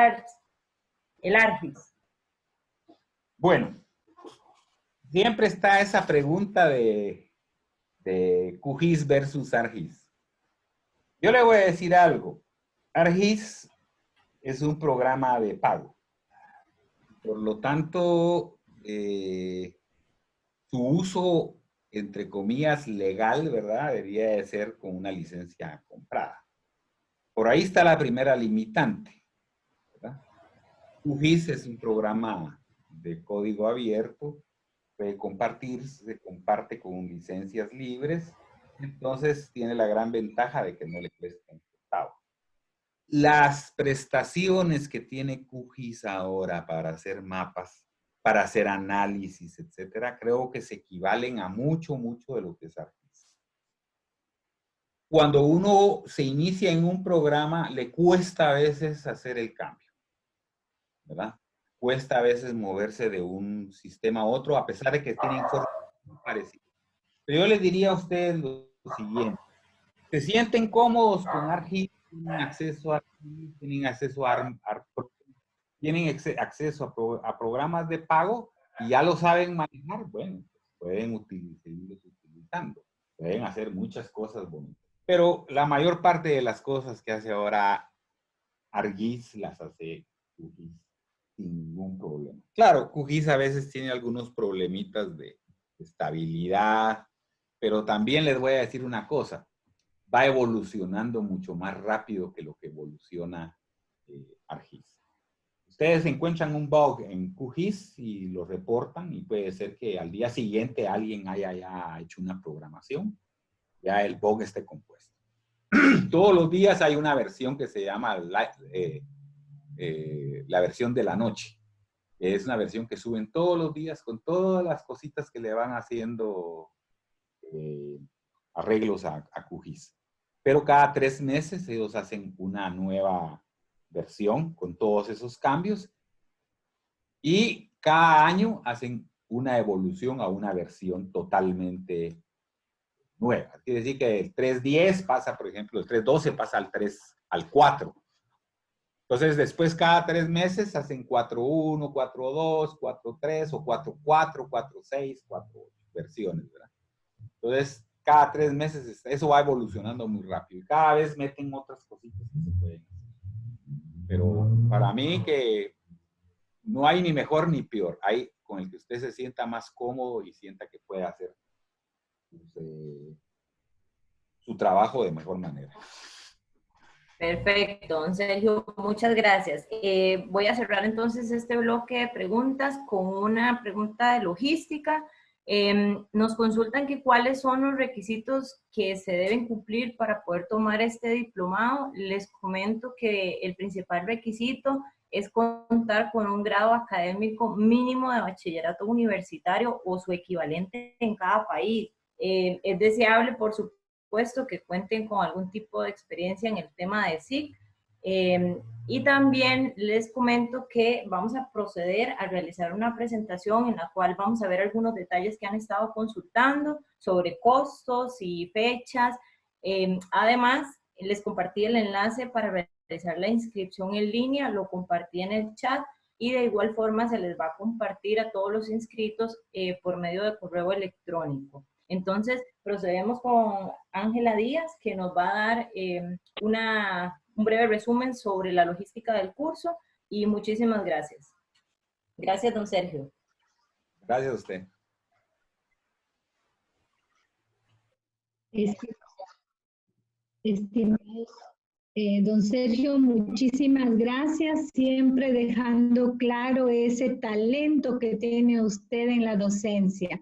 ARGIS. Bueno, siempre está esa pregunta de QGIS versus ARGIS. Yo le voy a decir algo. ARGIS es un programa de pago. Por lo tanto, su uso, entre comillas, legal, ¿verdad? Debería de ser con una licencia comprada. Por ahí está la primera limitante, ¿verdad? QGIS es un programa de código abierto, puede compartirse, se comparte con licencias libres, entonces tiene la gran ventaja de que no le cuesta un centavo. Las prestaciones que tiene QGIS ahora para hacer mapas, para hacer análisis, etcétera, creo que se equivalen a mucho de lo que es ARGIS. Cuando uno se inicia en un programa, le cuesta a veces hacer el cambio, ¿verdad? Cuesta a veces moverse de un sistema a otro, a pesar de que tienen formas parecidas. Pero yo les diría a ustedes lo siguiente. ¿Se sienten cómodos con ARGIS? ¿Tienen acceso a ARGIS? ¿Tienen acceso tienen acceso a programas de pago y ya lo saben manejar? Bueno, pueden seguirlos utilizando. Pueden hacer muchas cosas bonitas. Pero la mayor parte de las cosas que hace ahora ARGIS las hace QGIS sin ningún problema. Claro, QGIS a veces tiene algunos problemitas de estabilidad, pero también les voy a decir una cosa, va evolucionando mucho más rápido que lo que evoluciona ARGIS. Ustedes encuentran un bug en QGIS y lo reportan y puede ser que al día siguiente alguien haya ya hecho una programación, ya el bug esté compuesto. Todos los días hay una versión que se llama la versión de la noche. Es una versión que suben todos los días con todas las cositas que le van haciendo arreglos a QGIS. Pero cada 3 meses ellos hacen una nueva versión con todos esos cambios y cada año hacen una evolución a una versión totalmente nueva. Quiere decir que el 3.10 pasa, por ejemplo, el 3.12 pasa al 4. Entonces, después cada 3 meses hacen 4.1, 4.2, 4.3 o 4.4, 4.6, 4.8 versiones, ¿verdad? Entonces, cada 3 meses eso va evolucionando muy rápido. Y cada vez meten otras cositas que se pueden hacer. Pero para mí que no hay ni mejor ni peor. Hay con el que usted se sienta más cómodo y sienta que puede hacer su trabajo de mejor manera. Perfecto, don Sergio, muchas gracias. Voy a cerrar entonces este bloque de preguntas con una pregunta de logística. Nos consultan que cuáles son los requisitos que se deben cumplir para poder tomar este diplomado. Les comento que el principal requisito es contar con un grado académico mínimo de bachillerato universitario o su equivalente en cada país. Es deseable, por supuesto, que cuenten con algún tipo de experiencia en el tema de SIC. Y también les comento que vamos a proceder a realizar una presentación en la cual vamos a ver algunos detalles que han estado consultando sobre costos y fechas. Además, les compartí el enlace para realizar la inscripción en línea, lo compartí en el chat y de igual forma se les va a compartir a todos los inscritos por medio de correo electrónico. Entonces, procedemos con Ángela Díaz, que nos va a dar un breve resumen sobre la logística del curso y muchísimas gracias. Gracias, don Sergio. Gracias a usted. Estimado don Sergio, muchísimas gracias, siempre dejando claro ese talento que tiene usted en la docencia.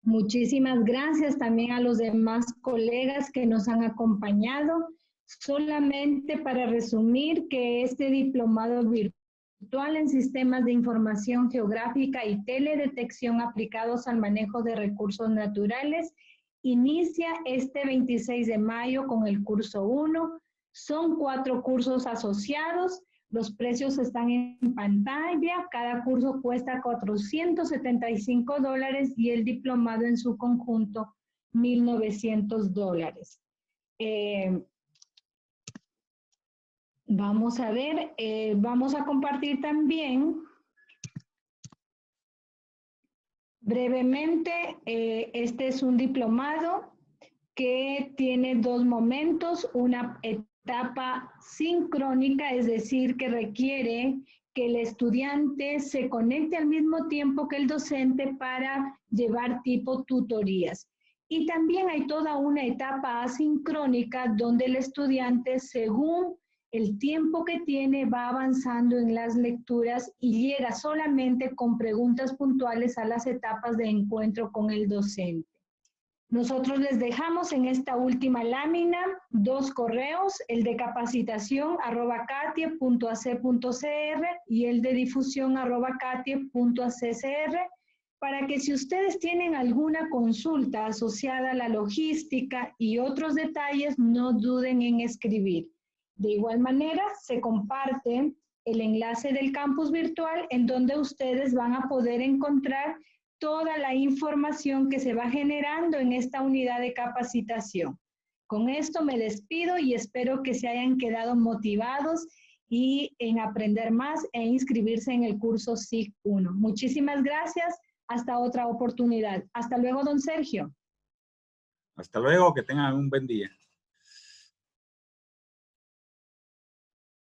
Muchísimas gracias también a los demás colegas que nos han acompañado. Solamente para resumir que este diplomado virtual en sistemas de información geográfica y teledetección aplicados al manejo de recursos naturales inicia este 26 de mayo con el curso 1. Son 4 cursos asociados. Los precios están en pantalla. Cada curso cuesta $475 y el diplomado en su conjunto $1,900. Vamos a ver, vamos a compartir también brevemente. Este es un diplomado que tiene 2 momentos, una etapa sincrónica, es decir, que requiere que el estudiante se conecte al mismo tiempo que el docente para llevar tipo tutorías. Y también hay toda una etapa asincrónica donde el estudiante, según el tiempo que tiene, va avanzando en las lecturas y llega solamente con preguntas puntuales a las etapas de encuentro con el docente. Nosotros les dejamos en esta última lámina 2 correos, el de capacitación @catie.ac.cr y el de difusión @catie.accr, para que si ustedes tienen alguna consulta asociada a la logística y otros detalles, no duden en escribir. De igual manera, se comparte el enlace del campus virtual en donde ustedes van a poder encontrar toda la información que se va generando en esta unidad de capacitación. Con esto me despido y espero que se hayan quedado motivados y en aprender más e inscribirse en el curso SIG 1. Muchísimas gracias. Hasta otra oportunidad. Hasta luego, don Sergio. Hasta luego, que tengan un buen día.